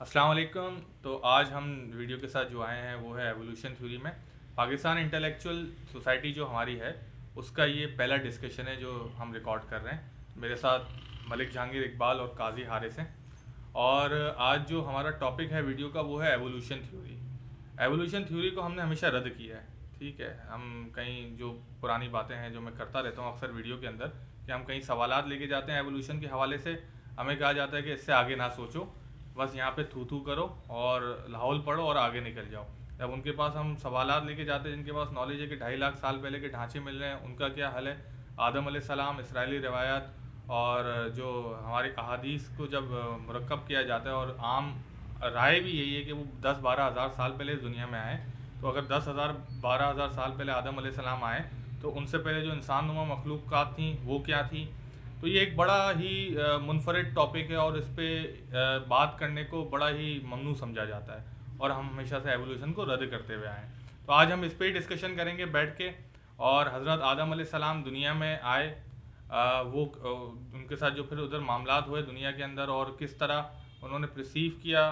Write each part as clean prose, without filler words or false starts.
السلام علیکم. تو آج ہم ویڈیو کے ساتھ جو آئے ہیں وہ ہے ایوولوشن تھیوری میں پاکستان انٹلیکچوئل سوسائٹی جو ہماری ہے اس کا یہ پہلا ڈسکشن ہے جو ہم ریکارڈ کر رہے ہیں. میرے ساتھ ملک جہانگیر اقبال اور قاضی حارث ہیں. اور آج جو ہمارا ٹاپک ہے ویڈیو کا وہ ہے ایوولوشن تھیوری. ایوولوشن تھیوری کو ہم نے ہمیشہ رد کیا ہے. ٹھیک ہے, ہم کہیں جو پرانی باتیں ہیں جو میں کرتا رہتا ہوں اکثر ویڈیو کے اندر کہ ہم کہیں سوالات لے کے جاتے ہیں ایوولوشن کے حوالے سے, ہمیں کہا جاتا ہے کہ اس سے آگے نہ سوچو, بس یہاں پہ تھو کرو اور لاہور پڑھو اور آگے نکل جاؤ. جب ان کے پاس ہم سوالات لے کے جاتے ہیں جن کے پاس نالج ہے کہ 2.5 لاکھ سال پہلے کے ڈھانچے مل رہے ہیں, ان کا کیا حل ہے, آدم علیہ السلام, اسرائیلی روایات اور جو ہماری احادیث کو جب مرکب کیا جاتا ہے, اور عام رائے بھی یہی ہے کہ وہ 10-12 ہزار سال پہلے اس دنیا میں آئے. تو اگر 10,000-12 ہزار سال پہلے آدم علیہ السلام آئے تو ان سے پہلے جو انسان نما مخلوقات تھیں وہ کیا تھیں. تو یہ ایک بڑا ہی منفرد ٹاپک ہے اور اس پہ بات کرنے کو بڑا ہی ممنوع سمجھا جاتا ہے, اور ہم ہمیشہ سے ایوولوشن کو رد کرتے ہوئے آئے ہیں. تو آج ہم اس پہ ہی ڈسکشن کریں گے بیٹھ کے. اور حضرت آدم علیہ السلام دنیا میں آئے, وہ ان کے ساتھ جو پھر ادھر معاملات ہوئے دنیا کے اندر, اور کس طرح انہوں نے پرسیو کیا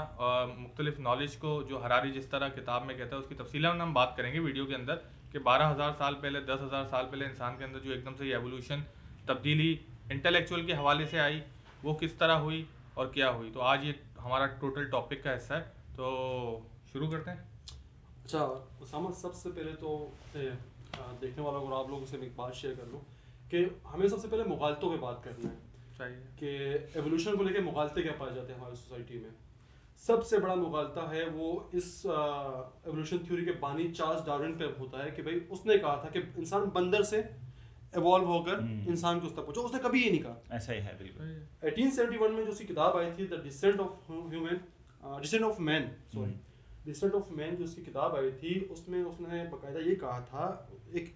مختلف نالج کو, جو حراری جس طرح کتاب میں کہتا ہے اس کی تفصیلیں ہم بات کریں گے ویڈیو کے اندر کہ 12,000 سال پہلے, 10,000 سال پہلے انسان کے اندر جو ایک دم سے ایوولوشن تبدیلی انٹلیکچوئل کے حوالے سے آئی وہ کس طرح ہوئی اور کیا ہوئی. تو آج یہ ہمارا ٹوٹل ٹاپک کا حصہ ہے, تو شروع کرتے ہیں. اچھا اسامہ, سب سے پہلے تو دیکھنے والوں کو آپ لوگوں سے ایک بات شیئر کر لوں کہ ہمیں سب سے پہلے مغالطوں پہ بات کرنا ہے کہ ایوولوشن کو لے کے مغالطے کیا پائے جاتے ہیں ہماری سوسائٹی میں. سب سے بڑا مغالطہ ہے وہ اس ایوولوشن تھیوری کے بانی چارلس ڈارون پہ ہوتا ہے کہ بھائی اس نے کہا تھا کہ انسان بندر سے ایوالو ہو کر انسان کے اس تک پہنچا. اس نے کبھی یہ نہیں کہا. ایسا ہی ہے بالکل. 1871 میں جو اس کی کتاب آئی تھی ڈسینٹ آف مین جو اس کی کتاب آئی تھی اس میں اس نے باقاعدہ یہ کہا تھا, ایک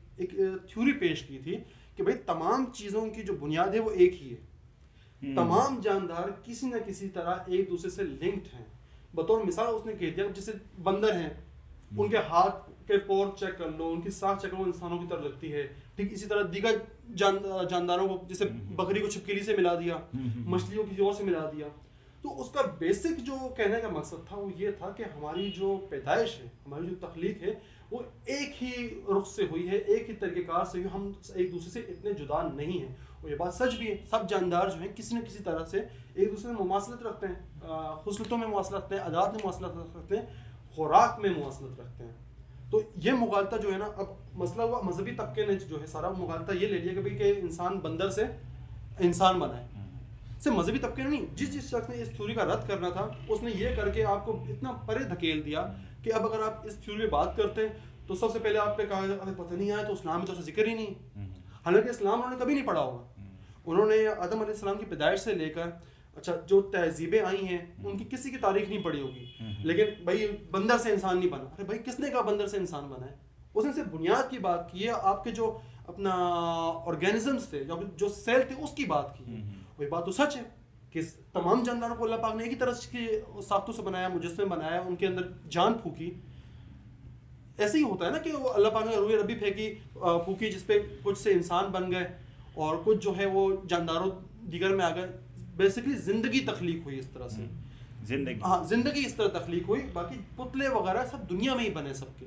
تھیوری پیش کی تھی کہ بھائی تمام چیزوں کی جو بنیاد ہے وہ ایک ہی ہے. تمام جاندار کسی نہ کسی طرح ایک دوسرے سے لنکڈ ہیں. بطور مثال اس نے کہہ دیا جیسے بندر ہیں, ان کے ہاتھ کے پور چیک کر لو, ان کی سانس چیک کر لو, انسانوں کی طرح لگتی ہے. ٹھیک اسی طرح دیگر جانداروں کو, جیسے بکری کو چھپکلی سے ملا دیا, مچھلیوں کی اور سے ملا دیا. تو اس کا بیسک جو کہنے کا مقصد تھا وہ یہ تھا کہ ہماری جو پیدائش ہے, ہماری جو تخلیق ہے وہ ایک ہی رخ سے ہوئی ہے, ایک ہی طریقہ کار سے ہوئی, ہم ایک دوسرے سے اتنے جدا نہیں ہیں. اور یہ بات سچ بھی ہے, سب جاندار جو ہیں کسی نہ کسی طرح سے ایک دوسرے سے مماثلت رکھتے ہیں, خصلتوں میں مواصلت رکھتے ہیں, عادات میں مواصلت رکھتے ہیں, خوراک میں مواصلت رکھتے ہیں. تو یہ مغالطہ جو ہے نا, اب مسئلہ ہوا مذہبی طبقے نے جو ہے سارا مغالطہ یہ لے لیا کہ بھئی کہ انسان بندر سے انسان بنا ہے. صرف مذہبی طبقے نے نہیں, جس شخص نے اس تھیوری کا رد کرنا تھا اس نے یہ کر کے آپ کو اتنا پرے دھکیل دیا کہ اب اگر آپ اس تھیوری پہ بات کرتے ہیں تو سب سے پہلے آپ پہ کہا ابھی پتہ نہیں آیا تو اسلام میں تو اسے ذکر ہی نہیں. حالانکہ اسلام انہوں نے کبھی نہیں پڑھا ہوگا. انہوں نے آدم علیہ السلام کی پیدائش سے لے کر اچھا جو تہذیبیں آئی ہیں ان کی کسی کی تاریخ نہیں پڑھی ہوگی, لیکن بھائی بندر سے انسان نہیں بنا. ارے بھائی کس نے کہا بندر سے انسان بنا ہے؟ اس نے صرف بنیاد کی بات کی ہے, آپ کے جو اپنا آرگینزمس تھے, جو سیل تھے اس کی بات کی ہے. وہی بات تو سچ ہے کہ تمام جانداروں کو اللہ پاک نے ایک ہی طرح کی ساختوں سے بنایا, مجسمے بنایا, ان کے اندر جان پھونکی. ایسے ہی ہوتا ہے نا کہ وہ اللہ پاک نے روح ربی پھونکی جس پہ کچھ سے انسان بن گئے اور کچھ جو ہے وہ جانداروں دیگر میں آ گئے. بیسکلی زندگی تخلیق ہوئی اس طرح سے, زندگی اس طرح تخلیق ہوئی. باقی پتلے وغیرہ سب دنیا میں ہی بنے, سب کے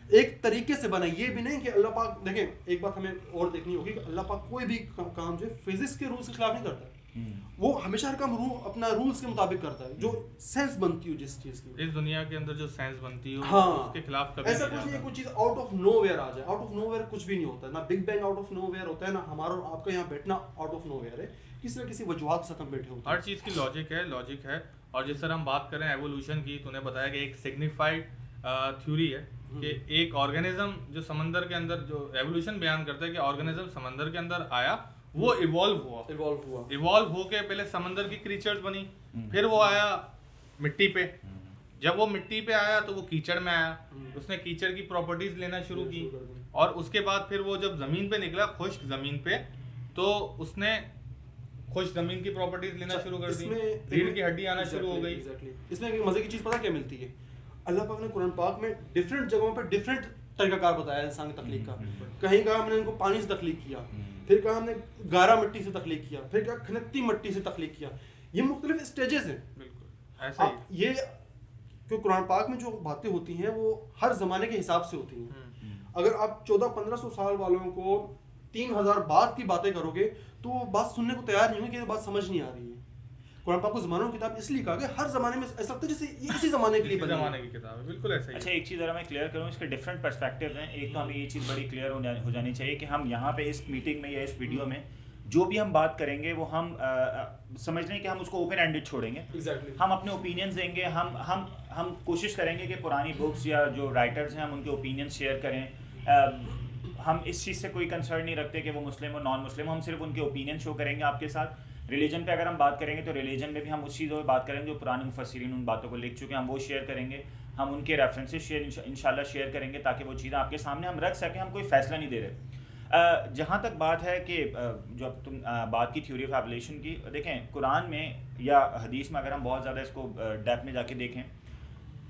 ایک طریقے سے بنے. یہ بھی نہیں کہ اللہ پاک, دیکھیں ایک بات ہمیں اور دیکھنی ہوگی کہ اللہ پاک کوئی بھی کام جو ہے فزکس کے رولز کے خلاف نہیں کرتا. وہ ہمیشہ ہر کام اپنا رولز کے مطابق کرتا ہے, جو سینس بنتی ہو جس چیز کی, اس دنیا کے اندر جو سینس بنتی ہو اس کے خلاف کبھی ایسا کچھ نہیں ہے کوئی چیز آؤٹ آف نو ویئر آ جائے. آؤٹ آف نو ویئر کچھ بھی نہیں ہوتا ہے, نہ big bang out of nowhere ہوتا ہے, نہ ہمارا اور آپ کا یہاں بیٹھنا آؤٹ آف نو ویئر ہے. کسی نہ کسی وجوہات کے ساتھ ہم بیٹھے ہوتے ہیں. ہر چیز کی لاجک ہے. اور جس طرح ہم بات کریں ایوولوشن کی, تو نے بتایا کہ ایک سگنیفائڈ تھیوری ہے کہ ایک آرگینزم جو سمندر کے اندر, جو ایوولوشن بیان کرتا ہے کہ آرگینزم سمندر کے اندر آیا, وہ ایوالو ہو کے پہلے سمندر کی کریچرز بنی, پھر وہ آیا مٹی پہ. جب وہ مٹی پہ آیا تو وہ کیچڑ میں آیا, اس نے کیچڑ کی پراپرٹیز لینا شروع کی, اور اس کے بعد پھر وہ جب زمین پہ نکلا, خشک زمین پہ, تو اس نے خشک زمین کی پراپرٹیز لینا شروع کر دی, ریڑھ کی ہڈی آنا شروع ہو گئی. اس میں ایک مزے کی چیز پتہ کیا ملتی ہے, اللہ پاک نے قرآن پاک میں ڈفرینٹ جگہوں پہ ڈفرینٹ طریقہ کار بتایا انسان کی تخلیق کا. کہیں کہا ہم نے ان کو پانی سے تخلیق کیا, پھر کہا ہم نے گارا مٹی سے تخلیق کیا, پھر کہا کھنکتی مٹی سے تخلیق کیا. یہ مختلف اسٹیجز ہیں. ایسا آپ یہ کہ قرآن پاک میں جو باتیں ہوتی ہیں وہ ہر زمانے کے حساب سے ہوتی ہیں. اگر آپ 1400-1500 سال والوں کو 3000 بعد کی باتیں کرو گے تو وہ بات سننے کو تیار نہیں ہوں گے کہ یہ بات سمجھ نہیں آ رہی ہے. قرآن پاک کو زمانوں کی کتاب اس لیے کہا کہ ہر زمانے میں ایسا لگتا ہے جیسے یہ اسی زمانے کے لیے بنی زمانے کی کتاب ہے. بالکل ایسا ہی. اچھا ایک چیز ذرا میں کلیئر کروں, اس کے ڈفرینٹ پرسپیکٹیو ہیں. ایک تو ہمیں یہ چیز بڑی کلیئر ہو جانی چاہیے کہ ہم یہاں پہ اس میٹنگ میں یا اس ویڈیو میں جو بھی ہم بات کریں گے وہ ہم سمجھ لیں کہ ہم اس کو اوپن ہینڈڈ چھوڑیں گے. ہم اپنے اوپینینز دیں گے, ہم کوشش کریں گے کہ پرانی بکس یا جو رائٹرز ہیں ہم ان کے اوپینینز شیئر کریں. ہم اس چیز سے کوئی کنسرن نہیں رکھتے کہ وہ مسلم ہو نان مسلم, ہم صرف ان کے اوپینین شو کریں گے آپ کے ساتھ. ریلیجن پہ اگر ہم بات کریں گے تو ریلیجن میں بھی ہم اس چیزوں پہ بات کریں گے جو پرانے مفسرین ان باتوں کو لکھ چکے ہیں, ہم وہ شیئر کریں گے. ہم ان کے ریفرنسز انشاءاللہ شیئر کریں گے تاکہ وہ چیزیں آپ کے سامنے ہم رکھ سکیں. ہم کوئی فیصلہ نہیں دے رہے. جہاں تک بات ہے کہ جو اب تم بات کی تھیوری آف ایولیوشن کی, دیکھیں قرآن میں یا حدیث میں اگر ہم بہت زیادہ اس کو ڈیپتھ میں جا کے دیکھیں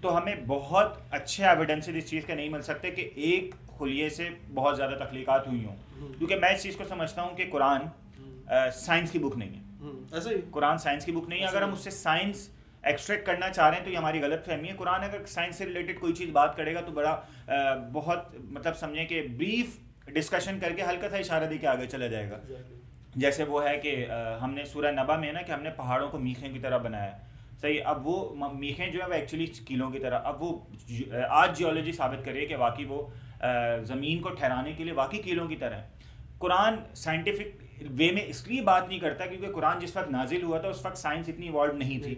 تو ہمیں بہت اچھے ایویڈنسز اس چیز کے نہیں مل سکتے کہ ایک خلیے سے بہت زیادہ تخلیقات ہوئی ہوں. کیونکہ میں اس چیز کو سمجھتا ہوں کہ قرآن سائنس کی بک نہیں ہے. قرآن سائنس کی بک نہیں ہے. اگر ہم اس سے سائنس ایکسٹریکٹ کرنا چاہ رہے ہیں تو یہ ہماری غلط فہمی ہے. قرآن اگر سائنس سے ریلیٹڈ کوئی چیز بات کرے گا تو بڑا بہت مطلب سمجھیں کہ بریف ڈسکشن کر کے ہلکا سا اشارہ دے کے آگے چلا جائے گا. جیسے وہ ہے کہ ہم نے سورہ نبا میں ہے نا کہ ہم نے پہاڑوں کو میخیں کی طرح بنایا ہے. صحیح. اب وہ میخیں جو ہے وہ ایکچولی کیلوں کی طرح, اب وہ آج جیولوجی ثابت کر رہی ہے کہ واقعی وہ زمین کو ٹھہرانے کے لیے واقعی کیلوں کی طرح ہے. قرآن سائنٹیفک وے میں اس لیے بات نہیں کرتا کیونکہ قرآن جس وقت نازل ہوا تھا اس وقت سائنس اتنی ایوالو نہیں تھی.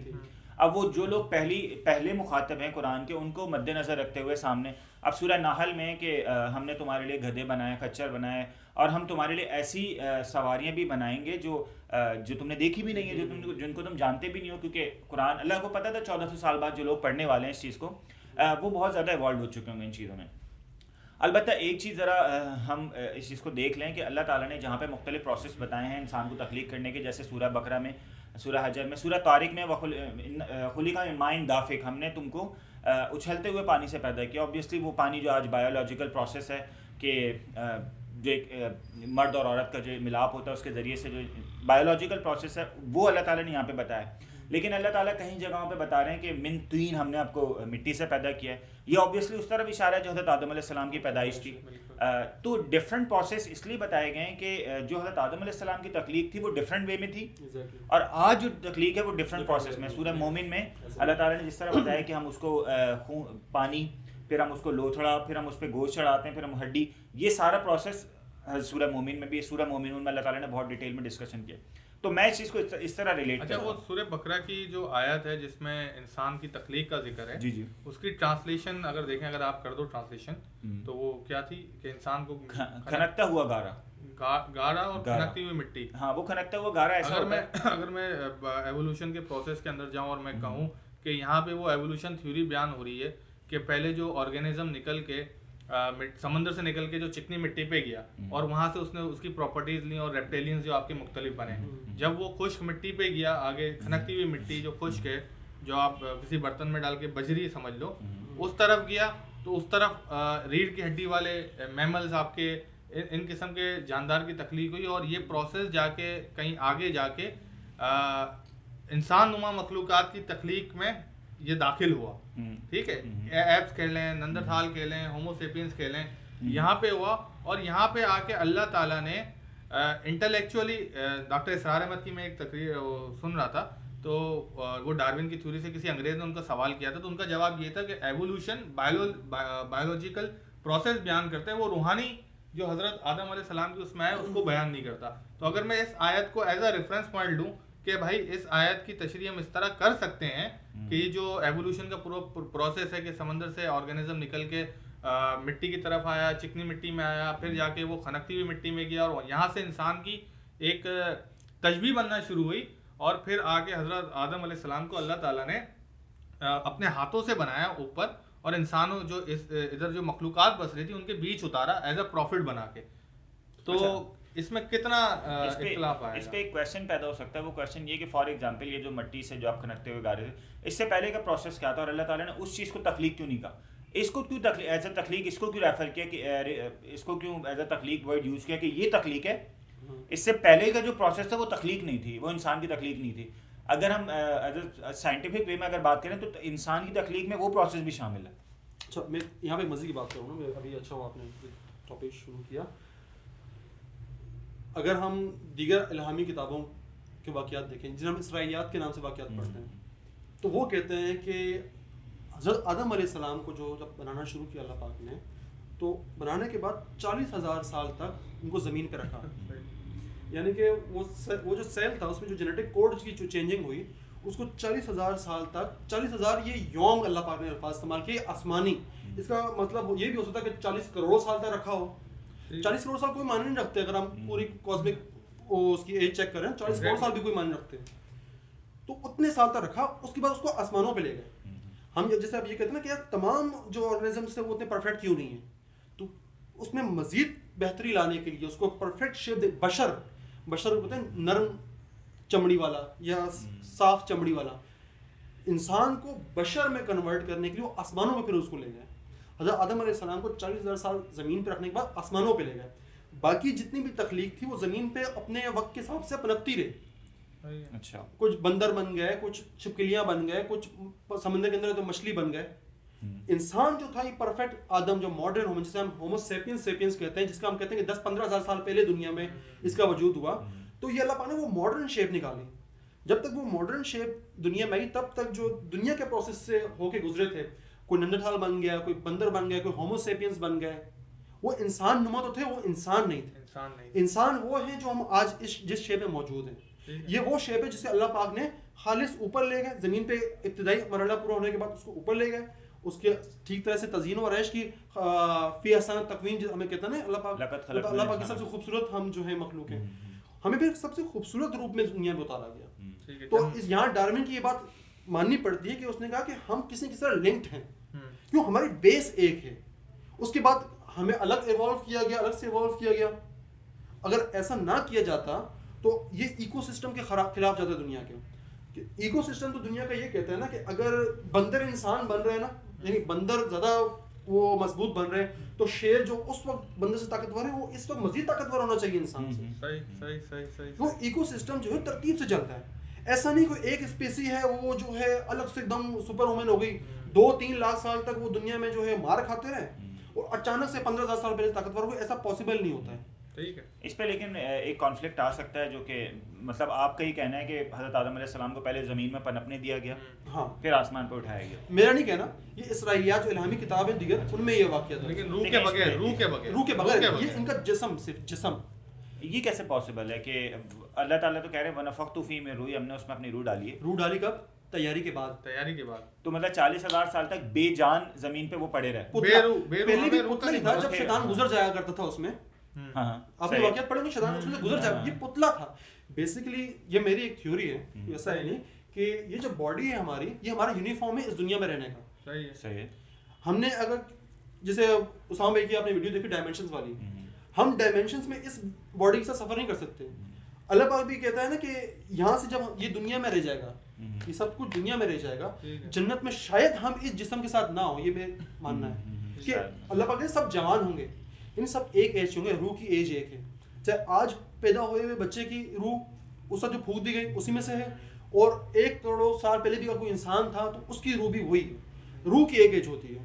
اب وہ جو لوگ پہلے مخاطب ہیں قرآن کے ان کو مد نظر رکھتے ہوئے سامنے, اب سورہ نحل میں کہ ہم نے تمہارے لیے گدھے بنائے, کچر بنائے, اور ہم تمہارے لیے ایسی سواریاں بھی بنائیں گے جو تم نے دیکھی بھی نہیں ہے, جن کو تم جانتے بھی نہیں ہو. کیونکہ قرآن اللہ کو پتہ تھا 1400 سال بعد جو لوگ پڑھنے والے ہیں اس چیز کو وہ بہت زیادہ ایوالو ہو چکے ہوں گے ان چیزوں میں. البتہ ایک چیز ذرا ہم اس چیز کو دیکھ لیں کہ اللہ تعالیٰ نے جہاں پہ مختلف پروسیس بتائے ہیں انسان کو تخلیق کرنے کے, جیسے سورہ بقرہ میں, سورہ حجر میں, سورہ طارق میں خلق من ماء دافق, ہم نے تم کو اچھلتے ہوئے پانی سے پیدا کیا. اوبیسلی وہ پانی جو آج بایولوجیکل پروسیس ہے کہ جو ایک مرد اور عورت کا جو ملاپ ہوتا ہے اس کے ذریعے سے جو بایولوجیکل پروسیس ہے وہ اللہ تعالیٰ نے یہاں پہ بتایا. لیکن اللہ تعالیٰ کہیں جگہوں پہ بتا رہے ہیں کہ من طین, ہم نے آپ کو مٹی سے پیدا کیا ہے. یہ اوبیسلی اس طرف اشارہ ہے جو حضرت آدم علیہ السلام کی پیدائش تھی. تو ڈفرینٹ پروسیس اس لیے بتائے گئے ہیں کہ جو حضرت آدم علیہ السلام کی تخلیق تھی وہ ڈفرینٹ وے میں تھی, اور آج جو تخلیق ہے وہ ڈفرینٹ پروسیس میں. سورہ مومن میں اللہ تعالیٰ نے جس طرح بتایا کہ ہم اس کو پانی, پھر ہم اس کو لوتھڑا, پھر ہم اس پہ گوشت چڑھاتے ہیں, پھر ہم ہڈی, یہ سارا پروسیس سورہ مومن میں بھی, سورہ مومنون میں اللہ تعالیٰ نے بہت ڈیٹیل میں ڈسکشن کیا. تو میں اس چیز کو اس طرح ریلیٹ کرتا ہوں. وہ سورہ بقرہ کی جو آیت ہے جس میں انسان کی تخلیق کا ذکر ہے, جی اس کی ٹرانسلیشن اگر دیکھیں, اگر آپ کر دو ٹرانسلیشن تو وہ کیا تھی کہ انسان کو کھنکتا ہوا گارا اور کھنکتی ہوئی مٹی. ہاں وہ کھنکتا ہوا گارا ایسا ہوتا ہے. اگر میں ایوولوشن کے پروسیس کے اندر جاؤں اور میں کہوں کہ یہاں پہ وہ ایوولوشن تھیوری بیان ہو رہی ہے کہ پہلے جو آرگینزم نکل کے سمندر سے نکل کے جو چکنی مٹی پہ گیا اور وہاں سے اس نے اس کی پراپرٹیز لی اور ریپٹیلینز جو آپ کے مختلف بنے, جب وہ خشک مٹی پہ گیا آگے, کھنکتی ہوئی مٹی جو خشک ہے جو آپ کسی برتن میں ڈال کے بجری سمجھ لو, اس طرف گیا تو اس طرف ریڑھ کی ہڈی والے میملز آپ کے ان قسم کے جاندار کی تخلیق ہوئی, اور یہ پروسیس جا کے کہیں آگے جا کے انسان نما مخلوقات کی تخلیق میں یہ داخل ہوا. ٹھیک ہے, ایپس کہہ لیں, نندرتھال کہہ لیں, ہومو سیپینس کہہ لیں, یہاں پہ ہوا. اور یہاں پہ آ کے اللہ تعالیٰ نے انٹلیکچولی, ڈاکٹر اسرار احمد کی میں ایک تقریر سن رہا تھا تو وہ ڈارون کی تھیوری سے کسی انگریز نے ان کا سوال کیا تھا, تو ان کا جواب یہ تھا کہ ایوولوشن بایولوجیکل پروسیس بیان کرتا ہے, وہ روحانی جو حضرت آدم علیہ السلام کی اس میں ہے اس کو بیان نہیں کرتا. تو اگر میں اس آیت کو ایز اے ریفرنس پوائنٹ لوں کہ بھائی اس آیت کی تشریح ہم اس طرح کر سکتے ہیں کہ یہ جو ایوولوشن کا پروسیس ہے کہ سمندر سے آرگینزم نکل کے مٹی کی طرف آیا, چکنی مٹی میں آیا, پھر جا کے وہ کھنکتی ہوئی مٹی میں گیا, اور یہاں سے انسان کی ایک تشبیہ بننا شروع ہوئی, اور پھر آگے حضرت آدم علیہ السلام کو اللہ تعالیٰ نے اپنے ہاتھوں سے بنایا اوپر, اور انسانوں جو ادھر جو مخلوقات بس رہی تھی ان کے بیچ اتارا ایز اے پروفٹ بنا کے. تو اس میں کتنا اختلاف آیا؟ اس پہ ایک کویشچن پیدا ہو سکتا ہے. وہ کویشچن یہ کہ فار ایگزامپل یہ جو مٹی سے جو آپ کھنکتے ہوئے گا رہے تھے, اس سے پہلے کا پروسیس کیا تھا, اور اللہ تعالیٰ نے اس چیز کو تخلیق کیوں نہیں کہا, اس کو کیوں ایز اے تخلیق اس کو کیوں ریفر کیا, کہ اس کو کیوں ایز اے تخلیق ورڈ یوز کیا کہ یہ تخلیق ہے. اس سے پہلے کا جو پروسیس تھا وہ تخلیق نہیں تھی, وہ انسان کی تخلیق نہیں تھی. اگر ہم سائنٹیفک وے میں اگر بات کریں تو انسان کی تخلیق میں وہ پروسیس بھی شامل ہے. اچھا میں یہاں پہ مزے کی بات کروں نا, میں ابھی اچھا ہوا آپ نے ٹاپک شروع کیا. اگر ہم دیگر الہامی کتابوں کے واقعات دیکھیں جنہیں ہم اسرائیلیات کے نام سے واقعات پڑھتے ہیں, تو وہ کہتے ہیں کہ حضرت آدم علیہ السلام کو جب بنانا شروع کیا اللہ پاک نے, تو بنانے کے بعد 40,000 سال تک ان کو زمین پہ رکھا. یعنی کہ وہ جو سیل تھا اس میں جو جینیٹک کوڈ کی جو چینجنگ ہوئی اس کو 40,000 سال تک, 40,000 یہ یوم اللہ پاک نے الفاظ استعمال کیے آسمانی, اس کا مطلب یہ بھی ہو سکتا ہے کہ 40 کروڑ سال تک رکھا ہو. 40 کروڑ سال کوئی معنی نہیں رکھتے اگر ہم پوری کاسمک اس کی ایج چیک کریں, 40 کروڑ سال بھی کوئی معنی رکھتے. تو اتنے سال تک رکھا, اس کے بعد اس کو آسمانوں پہ لے گئے. ہم جیسے اب یہ کہتے ہیں نا کہ یار تمام جو آرگنزمس سے وہ اتنے پرفیکٹ کیوں نہیں ہیں, تو اس میں مزید بہتری لانے کے لیے اس کو پرفیکٹ شیپ دے. بشر کہتے ہیں نرم چمڑی والا یا صاف چمڑی والا, انسان کو بشر میں کنورٹ کرنے کے لیے وہ آسمانوں پہ پھر اس کو لے گئے. حضرت آدم علیہ السلام کو 40,000 سال زمین پہ رکھنے کے بعد آسمانوں پہ لے گئے. باقی جتنی بھی تخلیق تھی وہ زمین پہ اپنے وقت کے حساب سے پنپتی رہی. اچھا کچھ بندر بن گئے, کچھ چھپکلیاں بن گئے, کچھ سمندر کے اندر تو مچھلی بن گئے. انسان جو تھا یہ پرفیکٹ آدم جو ماڈرن ہومن جسے ہم ہومو سیپینس کہتے ہیں, جس کا ہم کہتے ہیں کہ 10-15 ہزار سال پہلے دنیا میں اس کا وجود ہوا, تو یہ اللہ پاک نے وہ ماڈرن شیپ نکالی. جب تک وہ ماڈرن شیپ دنیا میں آئی تب تک جو دنیا کے پروسیس سے ہو کے گزرے تھے, کوئی نینڈرتھال بن گیا, کوئی بندر بن گیا, کوئی ہومو سیپینس بن گئے, وہ انسان نما تو تھے, وہ انسان نہیں تھے. انسان وہ ہیں جو ہم آج جس شیپ میں موجود ہیں. یہ وہ شیپ ہے جسے اللہ پاک نے خالص اوپر لے گئے, زمین پہ ابتدائی مرحلہ پورا ہونے کے بعد اس کو اوپر لے گئے, اس کے ٹھیک طرح سے تزئین و آرائش کی فی احسن تقویم ہمیں کہتے ہیں نا, اللہ پاک کی سب سے خوبصورت ہم جو ہیں مخلوق ہیں, ہمیں پھر سب سے خوبصورت روپ میں دنیا میں اتارا گیا. تو یہاں ڈارون کی یہ بات ماننی پڑتی ہے کہ اس نے کہا کہ ہم کسی طرح لنکڈ ہیں, کیوں ہماری بیس ایک ہے. اس کے بعد ہمیں الگ ایوالو کیا گیا, الگ سے ایوالو کیا گیا. اگر ایسا نہ کیا جاتا تو یہ ایکو سسٹم کے خلاف جاتا ہے دنیا کے. ایکو سسٹم تو دنیا کا یہ کہتا ہے نا کہ اگر بندر انسان بن رہے ہیں نا, یعنی بندر زیادہ وہ مضبوط بن رہے ہیں, تو شیر جو اس وقت بندر سے طاقتور ہے وہ اس وقت مزید طاقتور ہونا چاہیے انسان سے. صحیح. وہ ایکو سسٹم جو ہے ترتیب سے چلتا ہے. ایسا نہیں کوئی ایک اسپیسی ہے وہ جو ہے الگ سے ایک دم سپر وومن ہو گئی, 2-3 لاکھ سال تک وہ دنیا میں جو ہے مار کھاتے رہے اور اچانک سے 15,000 سال پہلے طاقتور ہو گئی. ایسا پاسبل نہیں ہوتا ہے. ٹھیک ہے, اس پہ لیکن ایک کانفلکٹ آ سکتا ہے جو کہ مطلب آپ کا ہی کہنا ہے کہ حضرت آدم علیہ السلام کو پہلے زمین میں پنپنے دیا گیا, ہاں پھر آسمان پہ اٹھایا گیا. میرا نہیں کہنا, یہ اسرائیلیات جو الہامی کتابیں دیگر ان میں یہ واقعہ تھا. لیکن روح کے بغیر یہ ان کا جسم, صرف جسم. یہ کیسے پاسبل ہے کہ اللہ تعالیٰ تو کہہ رہے ہیں وَنَفَخْتُ فِيهِ مِن رُوحِي, ہم نے اس میں اپنی روح ڈالی ہے. روح ڈالی کب؟ تیاری کے بعد. تو مطلب 40,000 سال تک بے جان زمین پہ وہ پڑے رہے. پہلے بھی پتلا نہیں تھا, جب شیطان گزر جایا کرتا تھا اس میں. ہاں آپ نے واقعات پڑھیں گے, شیطان اس میں سے گزر جایا, یہ پتلا تھا. بیسیکلی یہ میری ایک تھیوری ہے, ایسا ہے نہیں کہ یہ جو باڈی ہے ہماری, یہ ہمارا یونیفارم ہے اس دنیا میں رہنے کا. صحیح ہے. ہم نے اگر جیسے اسامہ بھائی کی آپ نے ویڈیو دیکھی ڈائمینشنز والی, ہم ڈائمینشنز میں اس باڈی کے ساتھ سفر نہیں کر سکتے. اللہ پاک بھی کہتا ہے نا کہ یہاں سے جب یہ دنیا میں رہ جائے گا, یہ سب کچھ دنیا میں رہ جائے گا, جنت میں شاید ہم اس جسم کے ساتھ نہ ہوں. یہ میرا ماننا ہے کہ اللہ پاک نے سب جوان ہوں گے, ان سب ایک ایج ہوں گے, روح کی ایج ایک ہے. چاہے آج پیدا ہوئے ہوئے بچے کی روح اس وقت جو پھونک دی گئی اسی میں سے ہے, اور 1 کروڑ سال پہلے بھی اگر کوئی انسان تھا تو اس کی روح بھی وہی ہے. روح کی ایک ایج ہوتی ہے.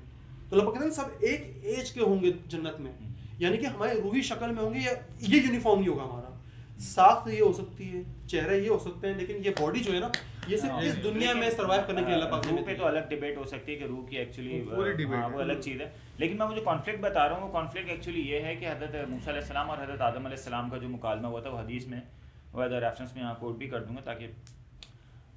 تو اللہ پاک کہتے ہیں سب ایک ایج کے ہوں گے جنت میں, یعنی کہ ہماری روحی شکل میں ہوں گے. یہ یونیفارم نہیں ہوگا ہمارا. ساخت یہ ہو سکتی ہے, چہرے یہ ہو سکتے ہیں, لیکن یہ باڈی جو ہے نا یہ صرف اس دنیا میں سروائیو کرنے کے لیے اللہ پاک نے. روح پہ تو الگ ڈیبیٹ ہو سکتی ہے کہ روح کی ایکچولی وہ الگ چیز ہے, لیکن میں جو کانفلکٹ بتا رہا ہوں وہ کانفلکٹ ایکچولی یہ ہے کہ حضرت موسیٰ علیہ السلام اور حضرت آدم علیہ السلام کا جو مکالمہ ہوا تھا وہ حدیث میں ریفرنس میں یہاں کوٹ بھی کر دوں گا, تاکہ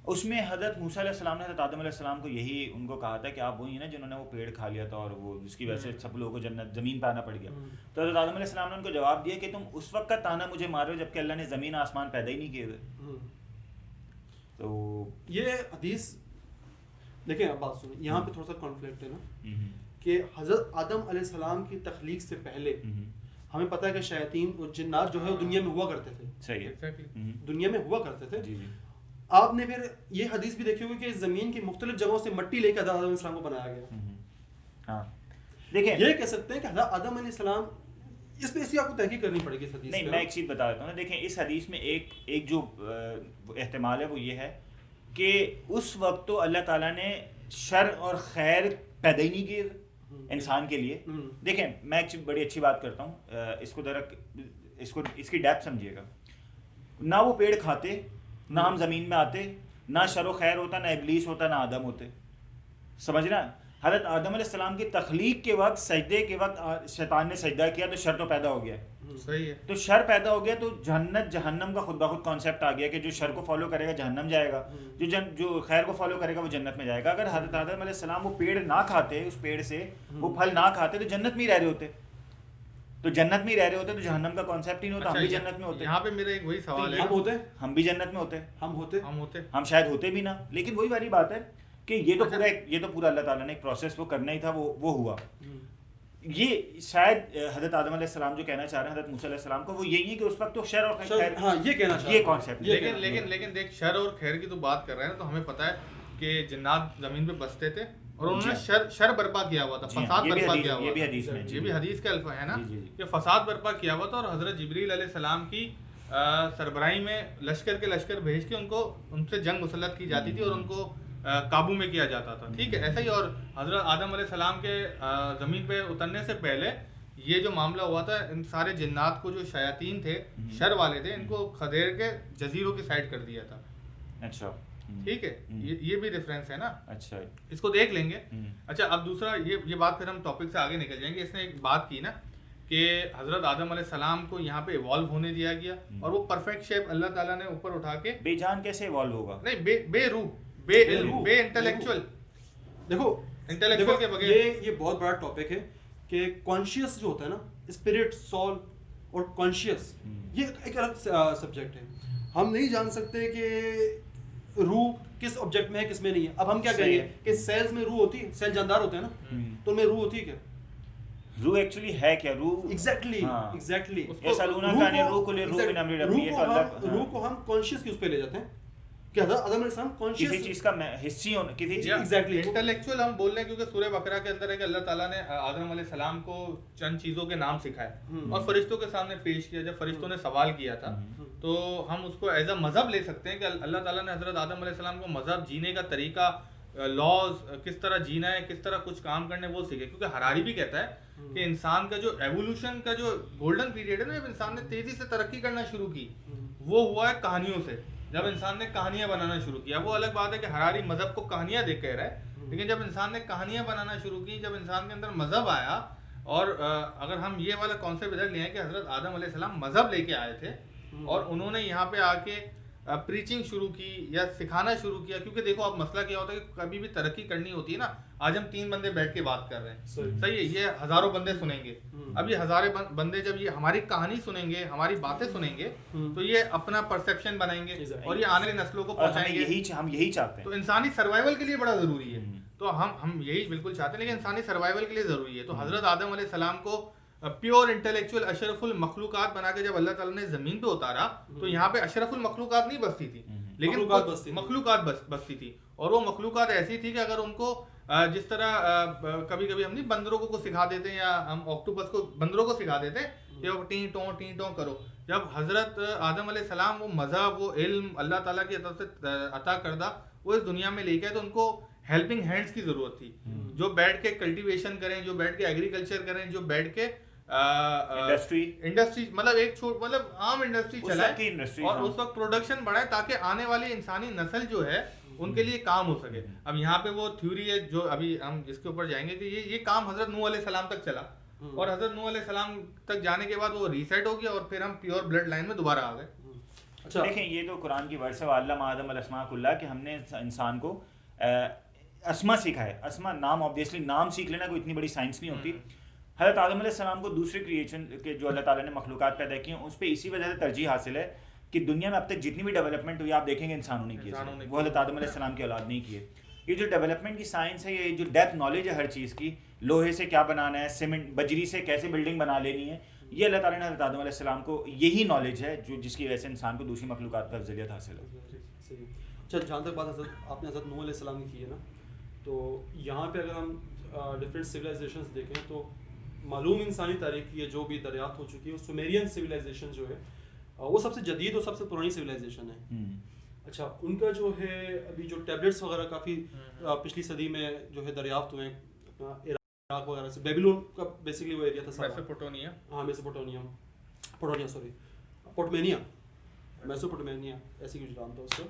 اس میں حضرت موسیٰ علیہ السلام نے حضرت آدم علیہ السلام کو یہی ان کو کہا تھا کہ آپ وہی ہیں نا جنہوں نے وہ پیڑ کھا لیا تھا اور وہ جس کی وجہ سے سب لوگوں کو جنت زمین پہ آنا پڑ گیا. تو حضرت آدم علیہ السلام نے ان کو جواب دیا کہ تم اس وقت کا تانا مجھے مار رہے ہو جبکہ اللہ نے زمین آسمان پیدا ہی نہیں کیے ہوئے. تو یہ حدیث دیکھیں, اب بات سنیں, یہاں پہ تھوڑا سا کانفلکٹ ہے نا کہ حضرت آدم علیہ السلام کی تخلیق سے پہلے ہمیں پتہ ہے کہ شیاطین اور جنات جو ہے وہ دنیا میں ہوا کرتے تھے. صحیح ہے, دنیا میں ہوا کرتے تھے. جی جی. آپ نے پھر یہ حدیث بھی دیکھی ہوگی کہ زمین کی مختلف جگہوں سے مٹی لے کے حضرت آدم علیہ السلام کو بنایا گیا. ہاں دیکھیں, یہ کہہ سکتے ہیں کہ حضرت آدم علیہ السلام, اس پہ اسی آپ کو تحقیق کرنی پڑے گی اس حدیث. نہیں, میں ایک چیز بتا دیتا ہوں نا. دیکھیں اس حدیث میں ایک جو احتمال ہے وہ یہ ہے کہ اس وقت تو اللہ تعالیٰ نے شر اور خیر پیدا ہی نہیں کیے انسان کے لیے. دیکھیں میں ایک بڑی اچھی بات کرتا ہوں, اس کی ڈیپتھ سمجھیے گا. نہ وہ پیڑ کھاتے, نہ ہم زمین میں آتے, نہ شر و خیر ہوتا, نہ ابلیس ہوتا, نہ آدم ہوتے. سمجھ رہا ہے؟ حضرت آدم علیہ السلام کی تخلیق کے وقت, سجدے کے وقت شیطان نے سجدہ کیا تو شر تو پیدا ہو گیا. صحیح ہے. تو شر پیدا ہو گیا تو جنت جہنم کا خود بخود کانسیپٹ آ گیا کہ جو شر کو فالو کرے گا جہنم جائے گا, جو خیر کو فالو کرے گا وہ جنت میں جائے گا. اگر حضرت آدم علیہ السلام وہ پیڑ نہ کھاتے, اس پیڑ سے وہ پھل نہ کھاتے تو جنت میں ہی رہ رہے ہوتے. تو جنت میں ہی رہ رہے ہوتے تو جہنم کا کانسیپٹ ہی نہیں ہوتا. ہم بھی جنت میں ہوتے. یہاں پہ میرا ایک وہی سوال ہے, ہم بھی جنت میں ہوتے, ہم شاید ہوتے بھی نہ. لیکن وہی والی بات ہے کہ یہ تو پورا اللہ تعالیٰ نے ایک پروسیس وہ کرنا ہی تھا, وہ ہوا. یہ شاید حضرت آدم علیہ السلام جو کہنا چاہ رہے ہیں حضرت موسیٰ علیہ السلام کو, وہ یہی ہے کہ اس وقت تو شر اور خیر, یہ کہنا چاہ رہے ہیں, یہ کانسیپٹ. لیکن دیکھ, شر اور خیر کی تو بات کر رہے ہیں تو ہمیں پتہ ہے کہ جنات زمین پہ بستے تھے اور انہوں نے شر برپا کیا ہوا تھا, فساد برپا کیا ہوا تھا. یہ بھی حدیث کا الفاظ ہے نا کہ فساد برپا کیا ہوا تھا. اور حضرت جبریل علیہ السلام کی سربراہی میں لشکر بھیج کے ان سے جنگ مسلط کی جاتی تھی اور ان کو قابو میں کیا جاتا تھا. ٹھیک ہے, ایسا ہی. اور حضرت آدم علیہ السلام کے زمین پہ اترنے سے پہلے یہ جو معاملہ ہوا تھا, ان سارے جنات کو, جو شیاطین تھے, شر والے تھے, ان کو خدیر کے جزیروں کی سائڈ کر دیا تھا. اچھا ٹھیک ہے, یہ بھی ریفرنس ہے نا. اچھا, اس کو دیکھ لیں گے. اچھا, اب دوسرا یہ بات پھر ہم ٹاپک سے آگے نکل جائیں گے. اس نے ایک بات کی نا کہ حضرت آدم علیہ السلام کو یہاں پہ ایوالو ہونے دیا گیا اور وہ پرفیکٹ شیپ اللہ تعالیٰ نے اوپر اٹھا کے, بے جان کیسے ایوالو ہوگا؟ نہیں, بے روح, بے علم, بے انٹلیکچوئل. دیکھو انٹلیکچوئل کے بغیر یہ بہت بڑا ٹاپک ہے کہ کانشیس جو ہوتا ہے نا, اسپرٹ, سول اور کانشیس, یہ ایک الگ سبجیکٹ ہے. ہم نہیں جان سکتے کہ روح کس آبجیکٹ میں ہے کس میں نہیں ہے. اب ہم کیا کریں گے کہ سیلز میں روح ہوتی ہے, سیل جاندار ہوتے ہیں نا, تو ان میں روح ہوتی ہے کیا؟ روح ایکچولی ہے کیا؟ روح ایگزیکٹلی روح کو ہم کانشیس کی اس پہ لے جاتے ہیں کہ حضرت آدم علیہ السلام کانشیس کسی چیز کا حصی ہونا, کسی چیز ایگزیکٹلی انٹلیکچوئل ہم بول رہے ہیں کیونکہ سورہ بقرہ کے اندر ہے کہ اللہ تعالیٰ نے آدم علیہ السلام کو چند چیزوں کے نام سکھائے اور فرشتوں کے سامنے پیش کیا. جب فرشتوں نے سوال کیا تھا تو ہم اس کو ایز اے مذہب لے سکتے ہیں کہ اللہ تعالیٰ نے حضرت آدم علیہ السلام کو مذہب, جینے کا طریقہ, لاز, کس طرح جینا ہے, کس طرح کچھ کام کرنے, وہ سیکھے. کیونکہ ہراری بھی کہتا ہے کہ انسان کا جو ایوولوشن کا جو گولڈن پیریڈ ہے نا, جب انسان نے تیزی سے ترقی کرنا شروع کی, وہ ہوا ہے کہانیوں سے. جب انسان نے کہانیاں بنانا شروع کیا, وہ الگ بات ہے کہ ہراری مذہب کو کہانیاں دیکھ کہہ رہا ہے, لیکن جب انسان نے کہانیاں بنانا شروع کی, جب انسان کے اندر مذہب آیا, اور اگر ہم یہ والا کانسیپٹ ادھر لے آئیں کہ حضرت آدم علیہ السلام مذہب لے کے آئے تھے اور انہوں نے یہاں پہ آ کے پریچنگ شروع کی یا سکھانا شروع کیا. کیونکہ دیکھو اب مسئلہ کیا ہوتا ہے کہ کبھی بھی ترقی کرنی ہوتی ہے نا, آج ہم 3 بندے بیٹھ کے بات کر رہے ہیں, صحیح ہے, یہ ہزاروں بندے سنیں گے. اب یہ ہزاروں بندے جب یہ ہماری کہانی سنیں گے, ہماری باتیں سنیں گے, تو یہ اپنا پرسیپشن بنائیں گے اور یہ آنے والی نسلوں کو پہنچائیں گے. ہم یہی چاہتے ہیں. تو انسانی سروائیول کے لیے بڑا ضروری ہے. تو ہم یہی بالکل چاہتے ہیں, لیکن انسانی سروائیول کے لیے ضروری ہے. تو حضرت آدم علیہ السلام کو پیور انٹلیکچوئل اشرف المخلوقات بنا کے جب اللہ تعالیٰ نے زمین پہ اتارا, تو یہاں پہ اشرف المخلوقات نہیں بستی تھی, لیکن مخلوقات بستی تھی. اور وہ مخلوقات ایسی تھی کہ اگر ان کو جس طرح کبھی کبھی ہم نہیں بندروں کو سکھا دیتے ہیں, یا ہم آکٹوپس کو بندروں کو سکھا دیتے ہیں کہ وہ ٹیں ٹوں کرو. جب حضرت آدم علیہ السلام وہ مذہب, وہ علم اللہ تعالیٰ کی طرف سے عطا کردہ وہ اس دنیا میں لے گئے, تو ان کو ہیلپنگ ہینڈس کی ضرورت تھی, جو بیٹھ کے کلٹیویشن کریں, جو بیٹھ کے ایگریکلچر کریں, جو بیٹھ کے انڈسٹری مطلب ایک مطلب عام انڈسٹری چلائے اور اس وقت پروڈکشن بڑھائے, تاکہ آنے والی انسانی نسل جو ہے ان کے لیے کام ہو سکے. اب یہاں پہ وہ تھیوری ہے جو ابھی ہم جس کے اوپر جائیں گے کہ یہ کام حضرت نوح علیہ السلام تک چلا, اور حضرت نوح علیہ السلام تک جانے کے بعد وہ ریسیٹ ہو گیا اور پھر ہم پیور بلڈ لائن میں دوبارہ آ گئے. اچھا دیکھیں, یہ تو قرآن کی ورڈ ہے, وعلم آدم الاسماء کلھا, کہ ہم نے انسان کو اسما سکھائے. اسما نام, آبویسلی نام سیکھ لینا کوئی اتنی بڑی سائنس نہیں ہوتی. حضرت آدم علیہ السلام کو دوسری کریشن کے جو اللہ تعالیٰ نے مخلوقات پیدا کی ہیں اس پہ اسی وجہ سے ترجیح حاصل ہے کہ دنیا میں اب تک جتنی بھی ڈیولپمنٹ ہوئی آپ دیکھیں گے انسانوں نے کی, وہ حضرت آدم علیہ السلام کی اولاد نہیں کی ہے. یہ جو ڈیولپمنٹ کی سائنس ہے, یہ جو ڈیپتھ نالج ہے ہر چیز کی, لوہے سے کیا بنانا ہے, سیمنٹ بجری سے کیسے بلڈنگ بنا لینی ہے, یہ اللہ تعالیٰ نے حضرت آدم علیہ السلام کو یہی نالج ہے جو جس کی وجہ سے انسان کو دوسری مخلوقات پر افضلیت حاصل ہے. اچھا, جہاں تک بات آپ نے حضرت نوح علیہ السلام کی ہے نا, تو یہاں پہ اگر ہم ڈفرینٹ سویلائزیشنس دیکھیں تو معلوم انسانی تاریخ کی ہے جو بھی دریافت ہو چکی ہے, سومیرین سویلائزیشن جو ہے وہ سب سے جدید اور سب سے پرانی سویلائزیشن ہے. اچھا ان کا جو ہے ابھی جو ٹیبلٹس وغیرہ کافی پچھلی صدی میں جو ہے دریافت ہوئے ہیں اپنا عراق وغیرہ سے. بیبیلون کا بیسکلی وہ ایریا تھا میسوپوٹامیا. ہاں میسوپوٹامیا میسوپوٹامیا ایسی کچھ نام تھا اس کا.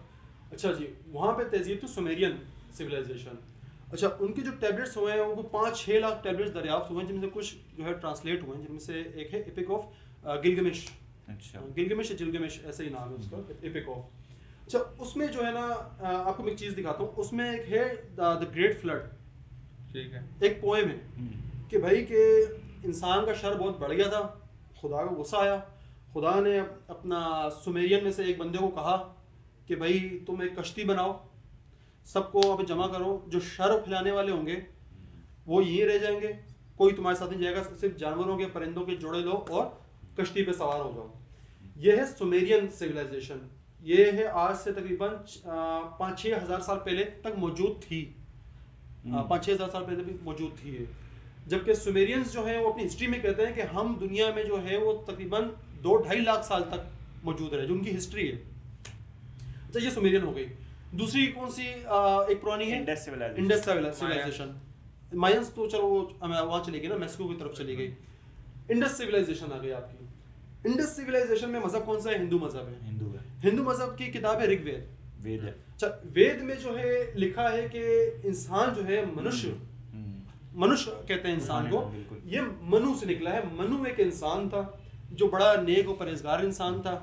اچھا جی وہاں پہ تہذیب تھی سومیرین سویلائزیشن. اچھا ان کے جو ٹیبلٹس ہوئے ہیں وہ 5-6 لاکھ ٹیبلٹس دریافت ہوئے ہیں جن میں سے کچھ جو ہے ٹرانسلیٹ ہوئے ہیں جن میں سے ایک ہے ایپک آف گلگمش. اچھا گلگمش ایسا ہی نام ہے اس کا ایپک آف. اچھا اس میں جو ہے نا آپ کو میں ایک چیز دکھاتا ہوں. اس میں ایک ہے دا گریٹ فلڈ. ٹھیک ہے. ایک پوئم ہے کہ بھائی کہ انسان کا شر بہت بڑھ گیا تھا, خدا کا غصہ آیا, خدا نے اپنا سومیرین میں سے ایک بندے کو کہا کہ بھائی تم ایک کشتی بناؤ, سب کو اب جمع کرو, جو شر پھیلانے والے ہوں گے وہ یہیں رہ جائیں گے, کوئی تمہارے ساتھ نہیں جائے گا, صرف جانوروں کے پرندوں کے جوڑے لو اور کشتی پہ سوار ہو جاؤ. یہ ہے سومیرین سویلائزیشن. یہ ہے آج سے تقریباً 5-6 ہزار سال پہلے تک موجود تھی. 5-6 ہزار سال پہلے بھی موجود تھی یہ. جبکہ سومیرینز جو ہیں وہ اپنی ہسٹری میں کہتے ہیں کہ ہم دنیا میں جو ہے وہ تقریباً 2-2.5 لاکھ سال تک موجود رہے, جو ان کی ہسٹری ہے. اچھا یہ سومیرین ہو گئی. دوسری کون سی ایک پرانی ہے انڈس سویلائزیشن. مائنس تو چلو وہاں چلی گئی نا, میکسیکو کی طرف چلی گئی. انڈس سویلائزیشن آ گئی آپ کی. انڈس سویلائزیشن میں مذہب کون سا ہے؟ ہندو مذہب ہے. ہندو مذہب کی کتاب ہے رگ وید. اچھا وید میں جو ہے لکھا ہے کہ انسان جو ہے منش کہتے ہیں انسان کو, یہ منو سے نکلا ہے. منو ایک انسان تھا جو بڑا نیک و پرہیزگار انسان تھا.